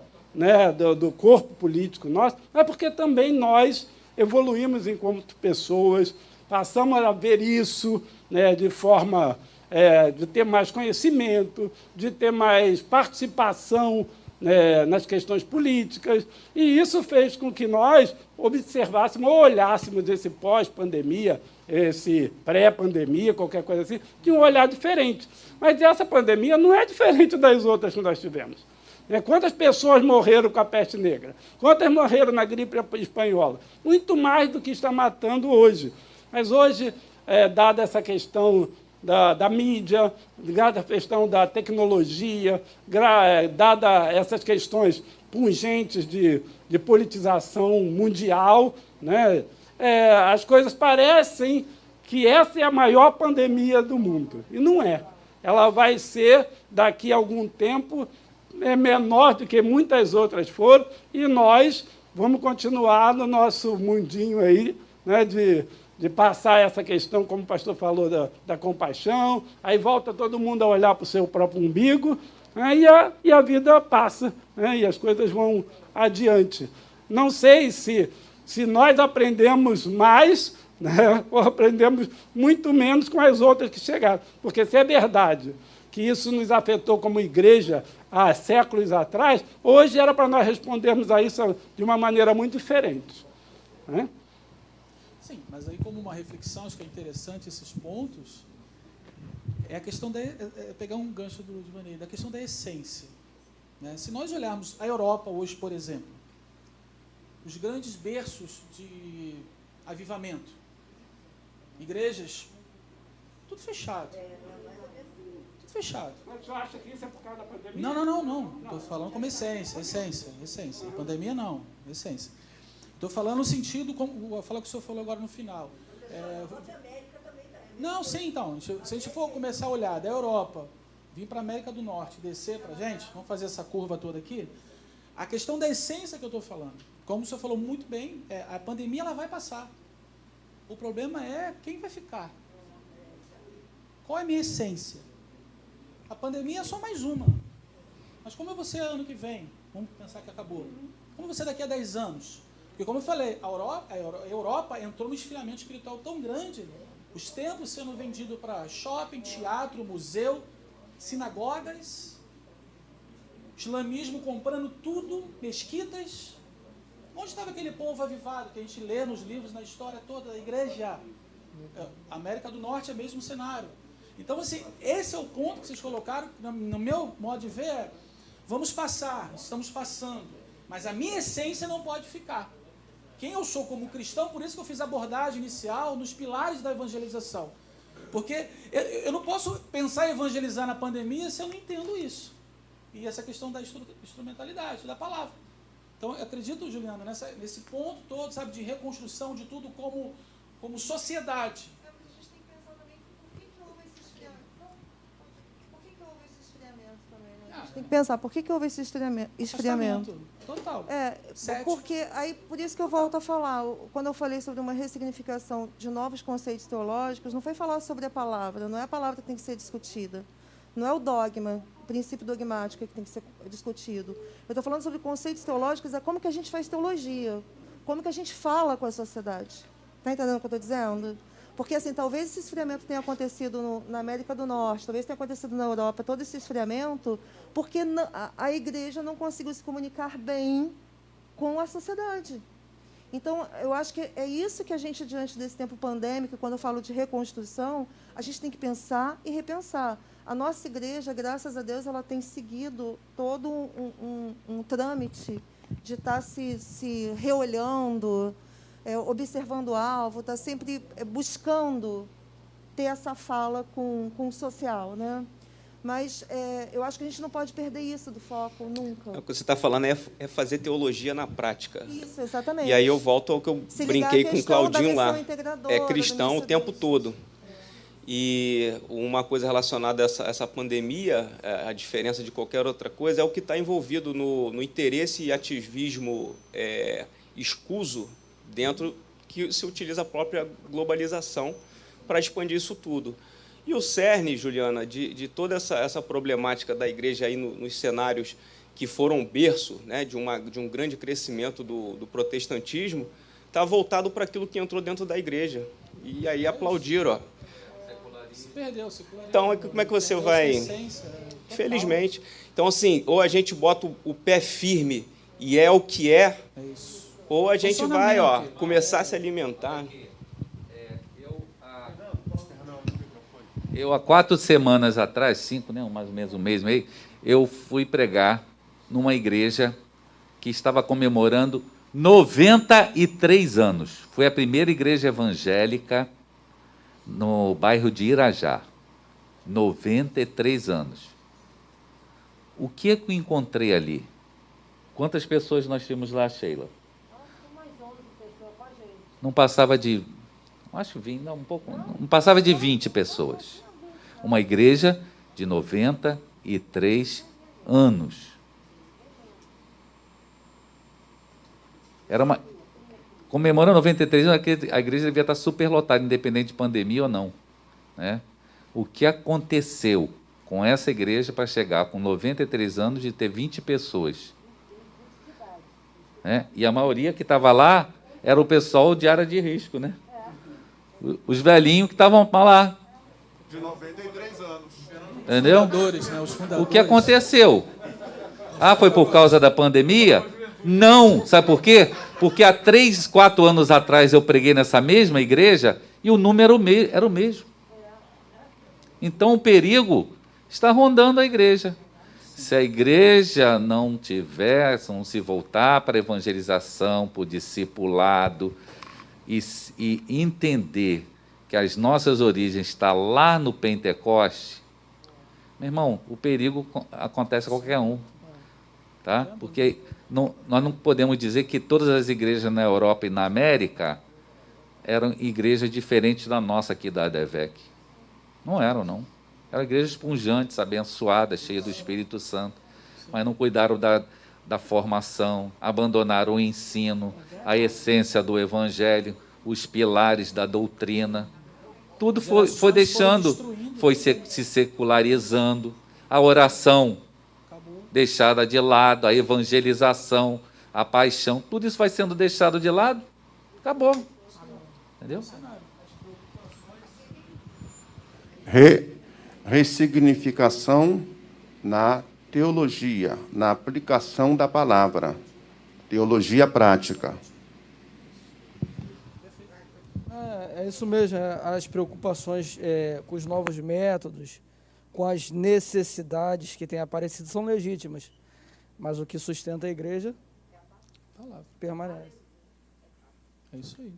do corpo político nosso, mas porque também nós evoluímos enquanto pessoas, passamos a ver isso de forma de ter mais conhecimento, de ter mais participação nas questões políticas, e isso fez com que nós observássemos ou olhássemos esse pós-pandemia, esse pré-pandemia, qualquer coisa assim, de um olhar diferente. Mas essa pandemia não é diferente das outras que nós tivemos. Quantas pessoas morreram com a peste negra? Quantas morreram na gripe espanhola? Muito mais do que está matando hoje. Mas hoje, dada essa questão da mídia, dada a questão da tecnologia, dada essas questões pungentes de politização mundial, as coisas parecem que essa é a maior pandemia do mundo. E não é. Ela vai ser, daqui a algum tempo, menor do que muitas outras foram, e nós vamos continuar no nosso mundinho aí, de passar essa questão, como o pastor falou, da compaixão, aí volta todo mundo a olhar para o seu próprio umbigo, e a vida passa, e as coisas vão adiante. Não sei se nós aprendemos mais, ou aprendemos muito menos com as outras que chegaram, porque se é verdade que isso nos afetou como igreja há séculos atrás, hoje era para nós respondermos a isso de uma maneira muito diferente. Sim, mas aí como uma reflexão, acho que é interessante esses pontos, é a questão da... pegar um gancho do Divanei, da questão da essência. Né? Se nós olharmos a Europa hoje, por exemplo, os grandes berços de avivamento, igrejas, tudo fechado. Tudo fechado. Mas você acha que isso é por causa da pandemia? Não. Estou falando como essência. A pandemia não, essência. Estou falando no sentido, como vou falar o que o senhor falou agora no final. Não, sim, então. Se a gente for começar a olhar da Europa, vir para a América do Norte, descer para a gente, vamos fazer essa curva toda aqui, a questão da essência que eu estou falando, como o senhor falou muito bem, a pandemia ela vai passar. O problema é quem vai ficar. Qual é a minha essência? A pandemia é só mais uma. Mas como eu vou ser ano que vem? Vamos pensar que acabou. Como você daqui a 10 anos? Porque, como eu falei, a Europa entrou num esfriamento espiritual tão grande, os templos sendo vendidos para shopping, teatro, museu, sinagogas, islamismo comprando tudo, mesquitas. Onde estava aquele povo avivado que a gente lê nos livros, na história toda da igreja? América do Norte é o mesmo cenário. Então, assim, esse é o ponto que vocês colocaram, no meu modo de ver, vamos passar, estamos passando, mas a minha essência não pode ficar. Quem eu sou como cristão, por isso que eu fiz a abordagem inicial nos pilares da evangelização. Porque eu não posso pensar em evangelizar na pandemia se eu não entendo isso. E essa questão da instrumentalidade, da palavra. Então, eu acredito, Juliana, nesse ponto todo, sabe, de reconstrução de tudo como sociedade. A gente tem que pensar também por que houve esse esfriamento. Por que houve esse esfriamento também, né? A gente tem que pensar por que houve esse esfriamento. Total. Porque aí, por isso que eu volto a falar, quando eu falei sobre uma ressignificação de novos conceitos teológicos, não foi falar sobre a palavra, não é a palavra que tem que ser discutida, não é o dogma, o princípio dogmático que tem que ser discutido. Eu estou falando sobre conceitos teológicos, é como que a gente faz teologia, como que a gente fala com a sociedade. Está entendendo o que eu estou dizendo? Porque, assim, talvez esse esfriamento tenha acontecido na América do Norte, talvez tenha acontecido na Europa, todo esse esfriamento, porque a igreja não conseguiu se comunicar bem com a sociedade. Então, eu acho que é isso que a gente, diante desse tempo pandêmico, quando eu falo de reconstrução, a gente tem que pensar e repensar. A nossa igreja, graças a Deus, ela tem seguido todo um trâmite de estar se reolhando, observando o alvo, está sempre buscando ter essa fala com o social, né? Mas eu acho que a gente não pode perder isso do foco nunca. O que você está falando é fazer teologia na prática. Isso, exatamente. E aí eu volto ao que eu brinquei com o Claudinho lá. É cristão o tempo todo. E uma coisa relacionada a essa pandemia, a diferença de qualquer outra coisa, é o que está envolvido no interesse e ativismo escuso dentro que se utiliza a própria globalização para expandir isso tudo. E o cerne, Juliana, de toda essa problemática da igreja aí nos cenários que foram berço, né, de um grande crescimento do protestantismo, está voltado para aquilo que entrou dentro da igreja. E aí aplaudiram, ó. Se perdeu, então, como é que você vai... Infelizmente. Então, assim, ou a gente bota o pé firme e é o que é, ou a gente vai começar a se alimentar. Eu, há 4 semanas atrás, 5, né, mais ou menos um mês e meio, eu fui pregar numa igreja que estava comemorando 93 anos. Foi a primeira igreja evangélica no bairro de Irajá. 93 anos. O que eu encontrei ali? Quantas pessoas nós tínhamos lá, Sheila? Não passava de... Acho 20, não, um pouco. Não passava de 20 pessoas. Uma igreja de 93 anos. Era uma... Comemorando 93 anos, a igreja devia estar superlotada, independente de pandemia ou não. Né? O que aconteceu com essa igreja para chegar com 93 anos de ter 20 pessoas? Né? E a maioria que estava lá era o pessoal de área de risco, né? Os velhinhos que estavam lá. De 93 anos. Entendeu? Os fundadores. O que aconteceu? Foi por causa da pandemia? Não, sabe por quê? Porque há 3, 4 anos atrás eu preguei nessa mesma igreja e o número era o mesmo. Então o perigo está rondando a igreja. Se a igreja não se voltar para a evangelização, para o discipulado e entender que as nossas origens estão lá no Pentecoste, meu irmão, o perigo acontece a qualquer um. Tá? Porque nós não podemos dizer que todas as igrejas na Europa e na América eram igrejas diferentes da nossa aqui da ADVEC. Não eram, não. Eram igrejas esponjantes, abençoadas, cheias do Espírito Santo, mas não cuidaram da formação, abandonaram o ensino, a essência do Evangelho, os pilares da doutrina. Tudo foi deixando, foi se secularizando. A oração deixada de lado, a evangelização, a paixão, tudo isso vai sendo deixado de lado, acabou. Entendeu? Ressignificação na teologia, na aplicação da palavra. Teologia prática. É isso mesmo, as preocupações com os novos métodos, com as necessidades que têm aparecido são legítimas, mas o que sustenta a igreja permanece. É isso aí.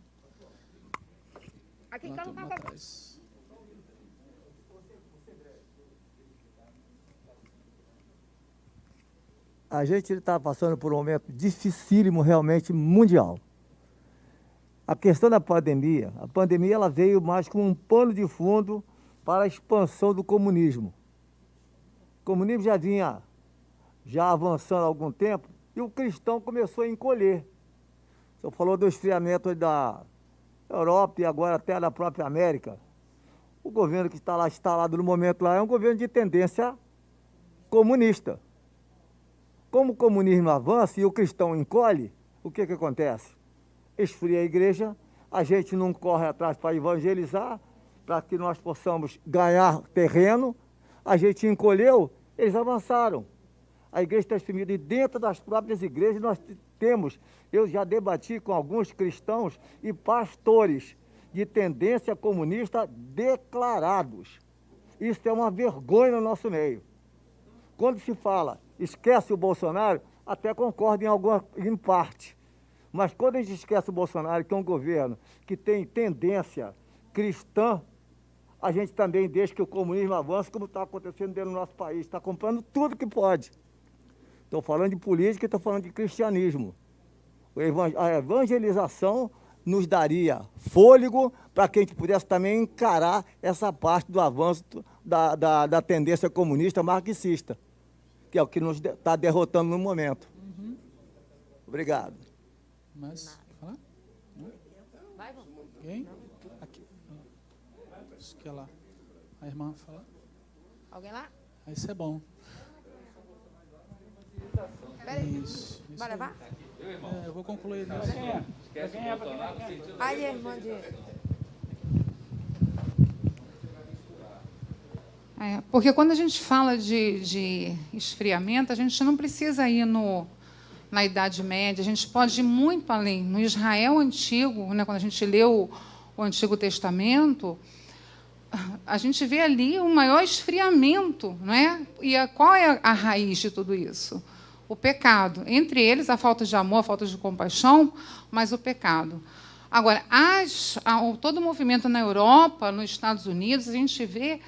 Aqui está no A gente está passando por um momento dificílimo, realmente mundial. A questão da pandemia, a pandemia ela veio mais como um pano de fundo para a expansão do comunismo. O comunismo já vinha avançando há algum tempo e o cristão começou a encolher. O senhor falou do esfriamento da Europa e agora até da própria América. O governo que está lá instalado no momento lá é um governo de tendência comunista. Como o comunismo avança e o cristão encolhe, o que acontece? Esfria a igreja, a gente não corre atrás para evangelizar, para que nós possamos ganhar terreno, a gente encolheu, eles avançaram. A igreja está exprimida e dentro das próprias igrejas nós temos, eu já debati com alguns cristãos e pastores de tendência comunista declarados. Isso é uma vergonha no nosso meio. Quando se fala, esquece o Bolsonaro, até concordo em parte. Mas quando a gente esquece o Bolsonaro, que é um governo que tem tendência cristã, a gente também deixa que o comunismo avance, como está acontecendo dentro do nosso país. Está comprando tudo que pode. Estou falando de política e estou falando de cristianismo. A evangelização nos daria fôlego para que a gente pudesse também encarar essa parte do avanço da tendência comunista marxista, que é o que nos está derrotando no momento. Obrigado. Mas, falar? Vai, Quem? Aqui. Isso que é lá. A irmã fala. Alguém lá? Isso é bom. Isso. Vai levar? Eu vou concluir. Esquece o Bolsonaro no sentido... Aí, irmã de... Porque quando a gente fala de esfriamento, a gente não precisa ir na Idade Média, a gente pode ir muito além. No Israel antigo, né, quando a gente lê o Antigo Testamento, a gente vê ali o maior esfriamento. Não é? E qual é a raiz de tudo isso? O pecado. Entre eles, a falta de amor, a falta de compaixão, mas o pecado. Agora, todo o movimento na Europa, nos Estados Unidos, a gente vê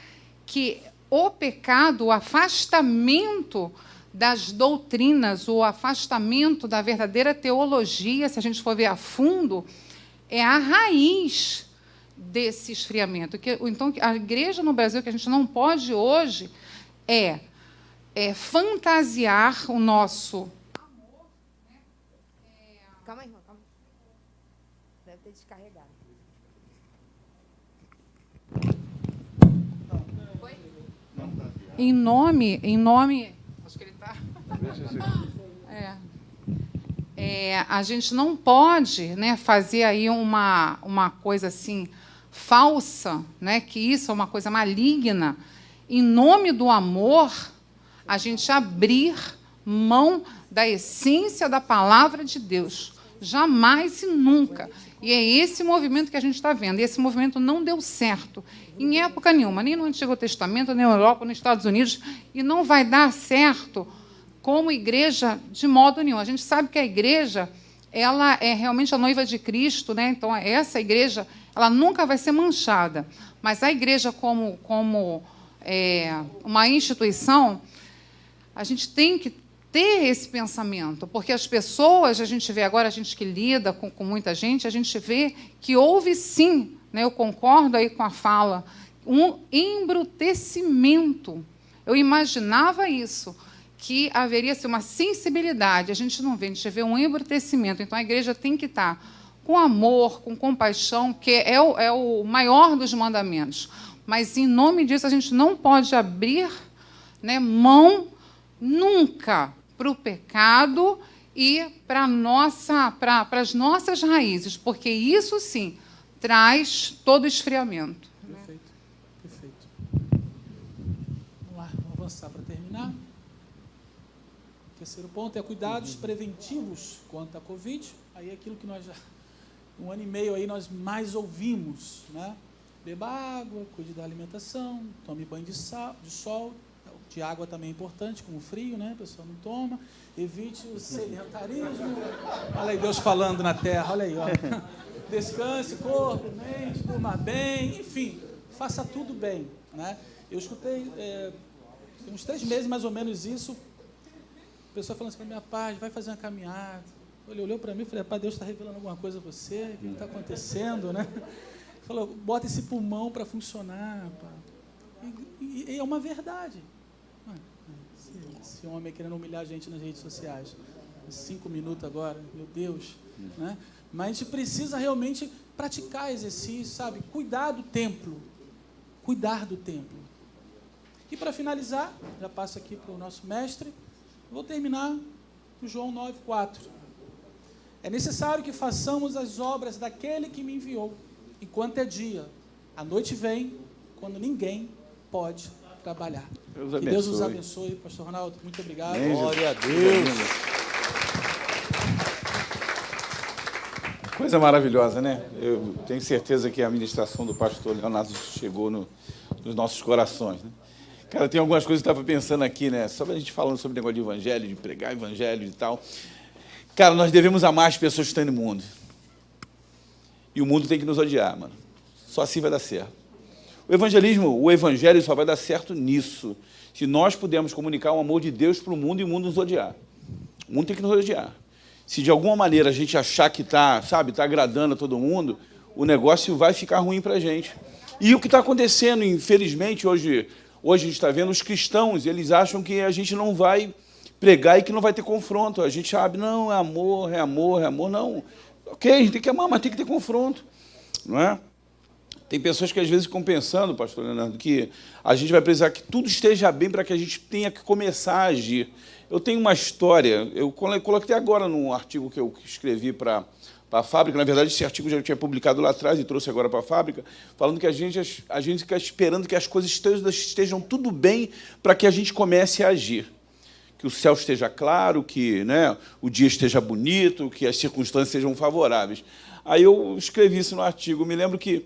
que o pecado, o afastamento das doutrinas, o afastamento da verdadeira teologia, se a gente for ver a fundo, é a raiz desse esfriamento. Então, a igreja no Brasil, que a gente não pode hoje, é fantasiar o nosso amor. Né? Calma aí, irmã, calma. Deve ter descarregado. Foi? Em nome, acho que ele está. A gente não pode, né, fazer aí uma coisa assim falsa, né, que isso é uma coisa maligna. Em nome do amor, a gente abrir mão da essência da palavra de Deus. Jamais e nunca. E é esse movimento que a gente está vendo. E esse movimento não deu certo em época nenhuma, nem no Antigo Testamento, nem na Europa, nos Estados Unidos, e não vai dar certo como igreja de modo nenhum. A gente sabe que a igreja, ela é realmente a noiva de Cristo, né? Então, essa igreja, ela nunca vai ser manchada. Mas a igreja, como uma instituição, a gente tem que ter esse pensamento, porque as pessoas, a gente vê agora, a gente que lida com muita gente, a gente vê que houve, sim, né? Eu concordo aí com a fala, um embrutecimento. Eu imaginava isso, que haveria assim, uma sensibilidade. A gente não vê, a gente vê um embrutecimento. Então, a igreja tem que estar com amor, com compaixão, que é o maior dos mandamentos. Mas, em nome disso, a gente não pode abrir, né, mão nunca para o pecado e para as nossas raízes, porque isso, sim, traz todo o esfriamento. Perfeito, perfeito. Vamos lá, vamos avançar para terminar. O terceiro ponto é cuidados preventivos quanto à Covid. Aí é aquilo que nós já, 1 ano e meio aí, nós mais ouvimos, né? Beba água, cuide da alimentação, tome banho de sol, de água também é importante, com o frio, né? A pessoa não toma, evite o sedentarismo. Olha aí Deus falando na terra, olha aí, ó. Descanse, corpo, mente, durma bem, enfim, faça tudo bem, né? Eu escutei, tem uns 3 meses mais ou menos isso, a pessoa falando assim para minha pai, vai fazer uma caminhada. Ele olhou para mim e falei, pai, Deus está revelando alguma coisa a você? O que está acontecendo, né? Falou, bota esse pulmão para funcionar, pai. E é uma verdade. Esse homem querendo humilhar a gente nas redes sociais. 5 minutos agora, meu Deus, né? Mas a gente precisa realmente praticar exercício, sabe? Cuidar do templo. Cuidar do templo. E para finalizar, já passo aqui para o nosso mestre, vou terminar com João 9,4. É necessário que façamos as obras daquele que me enviou, enquanto é dia. A noite vem, quando ninguém pode trabalhar. Que Deus nos abençoe, pastor Ronaldo. Muito obrigado. Glória a Deus. Coisa maravilhosa, né? Eu tenho certeza que a ministração do pastor Leonardo chegou nos nossos corações, né? Cara, tem algumas coisas que eu estava pensando aqui, né? Só a gente falando sobre o negócio de evangelho, de pregar evangelho e tal. Cara, nós devemos amar as pessoas que estão no mundo. E o mundo tem que nos odiar, mano. Só assim vai dar certo. O evangelho só vai dar certo nisso. Se nós pudermos comunicar o amor de Deus para o mundo e o mundo nos odiar. O mundo tem que nos odiar. Se de alguma maneira a gente achar que está agradando a todo mundo, o negócio vai ficar ruim para a gente. E o que está acontecendo, infelizmente, hoje a gente está vendo os cristãos, eles acham que a gente não vai pregar e que não vai ter confronto. A gente sabe, não, é amor, é amor, é amor. Não. Ok, a gente tem que amar, mas tem que ter confronto. Não é? Tem pessoas que às vezes ficam pensando, pastor Leonardo, que a gente vai precisar que tudo esteja bem para que a gente tenha que começar a agir. Eu tenho uma história, eu coloquei agora num artigo que eu escrevi para a fábrica, na verdade esse artigo já tinha publicado lá atrás e trouxe agora para a fábrica, falando que a gente fica esperando que as coisas estejam tudo bem para que a gente comece a agir. Que o céu esteja claro, que, né, o dia esteja bonito, que as circunstâncias sejam favoráveis. Aí eu escrevi isso no artigo, me lembro que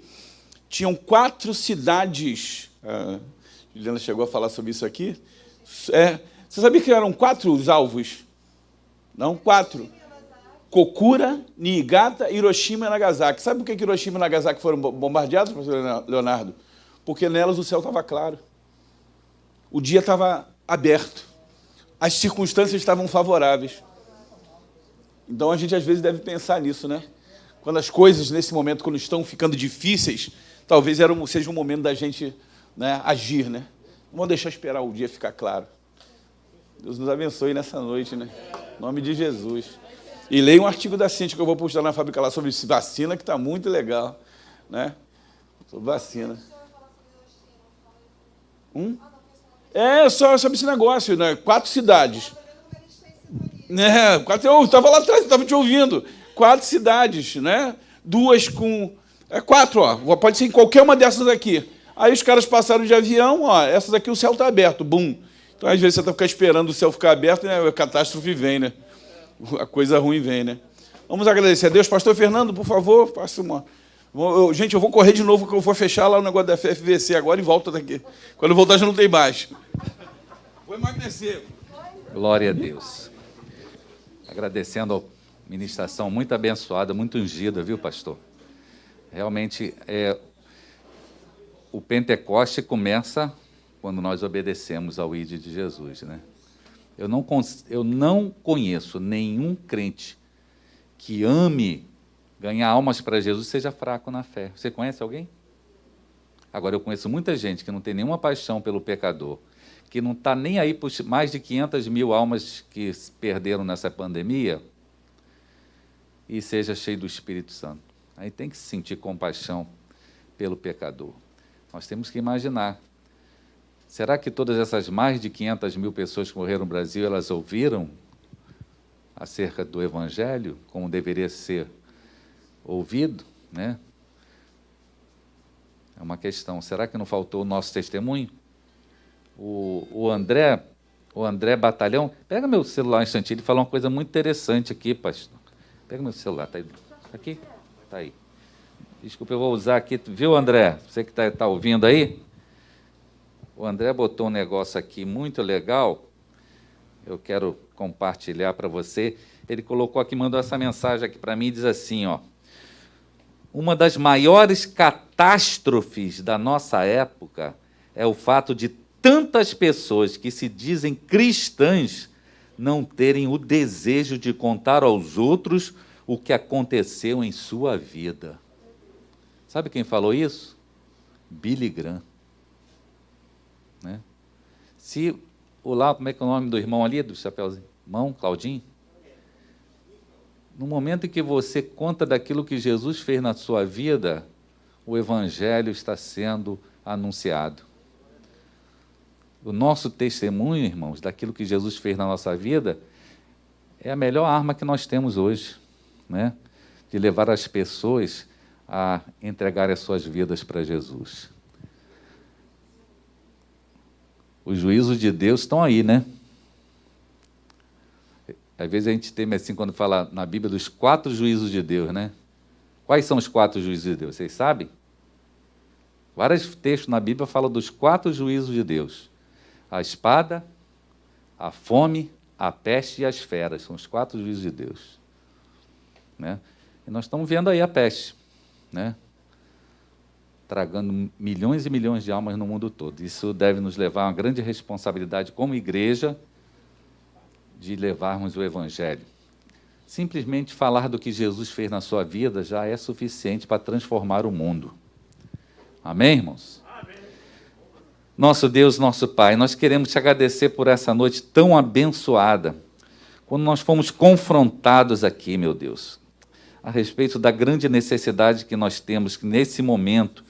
tinham 4 cidades, a Juliana chegou a falar sobre isso aqui, você sabia que eram 4 os alvos? Não, 4. Kokura, Niigata, Hiroshima e Nagasaki. Sabe por que Hiroshima e Nagasaki foram bombardeados, professor Leonardo? Porque nelas o céu estava claro. O dia estava aberto. As circunstâncias estavam favoráveis. Então, a gente, às vezes, deve pensar nisso, né? Quando as coisas, nesse momento, quando estão ficando difíceis, talvez seja um momento da gente, né, agir, né? Não vamos deixar esperar o dia ficar claro. Deus nos abençoe nessa noite, né? Em nome de Jesus. E leia um artigo da Cíntia que eu vou postar na fábrica lá sobre vacina, que está muito legal, né? Sobre vacina. Só sobre esse negócio, né? 4 cidades. Eu estava lá atrás, estava te ouvindo. 4 cidades, né? 2 com... 4, ó. Pode ser em qualquer uma dessas aqui. Aí os caras passaram de avião, ó. Essas aqui o céu está aberto, bum. Então, às vezes, você fica esperando o céu ficar aberto, né? A catástrofe vem, né? A coisa ruim vem, né? Vamos agradecer a Deus. Pastor Fernando, por favor, passe uma... Gente, eu vou correr de novo, que eu vou fechar lá o negócio da FFVC agora e volto daqui. Quando eu voltar, já não tem mais. Vou emagrecer. Glória a Deus. Agradecendo a ministração muito abençoada, muito ungida, viu, pastor? Realmente, o Pentecoste começa quando nós obedecemos ao ID de Jesus, né? Eu não conheço nenhum crente que ame ganhar almas para Jesus e seja fraco na fé. Você conhece alguém? Agora, eu conheço muita gente que não tem nenhuma paixão pelo pecador, que não está nem aí por mais de 500 mil almas que perderam nessa pandemia, e seja cheio do Espírito Santo. Aí tem que sentir compaixão pelo pecador. Nós temos que imaginar, será que todas essas mais de 500 mil pessoas que morreram no Brasil, elas ouviram acerca do Evangelho, como deveria ser ouvido, né? É uma questão. Será que não faltou o nosso testemunho? O André Batalhão, pega meu celular um instantinho, ele falou uma coisa muito interessante aqui, pastor. Pega meu celular, tá aí. Aqui? Tá aí. Desculpa, eu vou usar aqui. Viu, André? Você que está ouvindo aí? O André botou um negócio aqui muito legal. Eu quero compartilhar para você. Ele colocou aqui, mandou essa mensagem aqui para mim, diz assim, ó: uma das maiores catástrofes da nossa época é o fato de tantas pessoas que se dizem cristãs não terem o desejo de contar aos outros o que aconteceu em sua vida. Sabe quem falou isso? Billy Graham. Né? Se como é que é o nome do irmão ali, do chapéuzinho? Irmão, Claudinho? No momento em que você conta daquilo que Jesus fez na sua vida, o Evangelho está sendo anunciado. O nosso testemunho, irmãos, daquilo que Jesus fez na nossa vida, é a melhor arma que nós temos hoje, né? De levar as pessoas a entregar as suas vidas para Jesus. Os juízos de Deus estão aí, né? Às vezes a gente teme assim quando fala na Bíblia dos 4 juízos de Deus, né? Quais são os 4 juízos de Deus? Vocês sabem? Vários textos na Bíblia falam dos 4 juízos de Deus. A espada, a fome, a peste e as feras. São os 4 juízos de Deus. Né? E nós estamos vendo aí a peste, né? Tragando milhões e milhões de almas no mundo todo. Isso deve nos levar a uma grande responsabilidade como igreja de levarmos o Evangelho. Simplesmente falar do que Jesus fez na sua vida já é suficiente para transformar o mundo. Amém, irmãos? Amém. Nosso Deus, nosso Pai, nós queremos te agradecer por essa noite tão abençoada, quando nós fomos confrontados aqui, meu Deus, a respeito da grande necessidade que nós temos nesse momento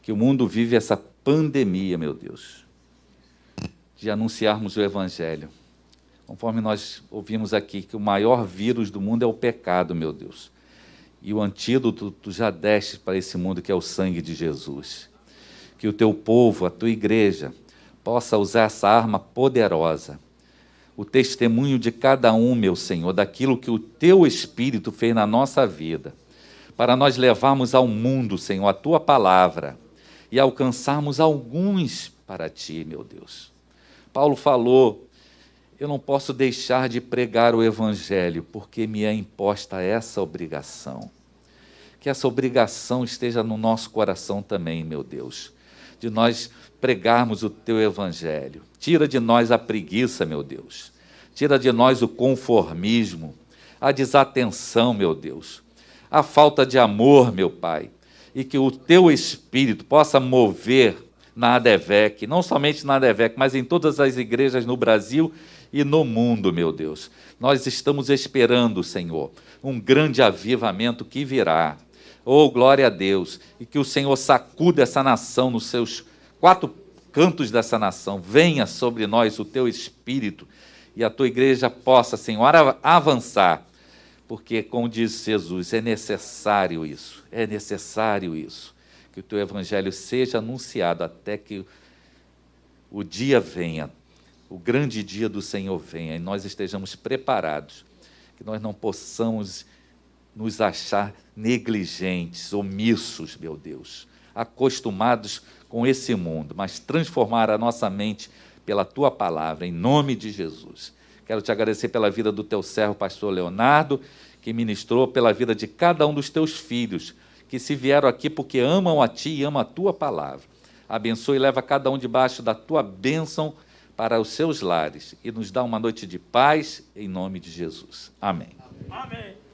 que o mundo vive essa pandemia, meu Deus, de anunciarmos o Evangelho. Conforme nós ouvimos aqui, que o maior vírus do mundo é o pecado, meu Deus. E o antídoto tu já deste para esse mundo, que é o sangue de Jesus. Que o teu povo, a tua igreja, possa usar essa arma poderosa, o testemunho de cada um, meu Senhor, daquilo que o teu Espírito fez na nossa vida, para nós levarmos ao mundo, Senhor, a tua palavra, e alcançarmos alguns para ti, meu Deus. Paulo falou: eu não posso deixar de pregar o Evangelho, porque me é imposta essa obrigação. Que essa obrigação esteja no nosso coração também, meu Deus, de nós pregarmos o teu Evangelho. Tira de nós a preguiça, meu Deus. Tira de nós o conformismo, a desatenção, meu Deus, a falta de amor, meu Pai. E que o teu Espírito possa mover na ADVEC, não somente na ADVEC, mas em todas as igrejas no Brasil e no mundo, meu Deus. Nós estamos esperando, Senhor, um grande avivamento que virá. Oh, glória a Deus. E que o Senhor sacuda essa nação nos seus 4 cantos dessa nação. Venha sobre nós o teu Espírito e a tua igreja possa, Senhor, avançar. Porque, como diz Jesus, é necessário isso. É necessário isso. Que o teu Evangelho seja anunciado até que o dia venha o grande dia do Senhor venha e nós estejamos preparados, que nós não possamos nos achar negligentes, omissos, meu Deus, acostumados com esse mundo, mas transformar a nossa mente pela Tua palavra, em nome de Jesus. Quero te agradecer pela vida do Teu servo, pastor Leonardo, que ministrou, pela vida de cada um dos Teus filhos, que se vieram aqui porque amam a Ti e amam a Tua palavra. Abençoe e leva cada um debaixo da Tua bênção para os seus lares e nos dá uma noite de paz, em nome de Jesus. Amém. Amém.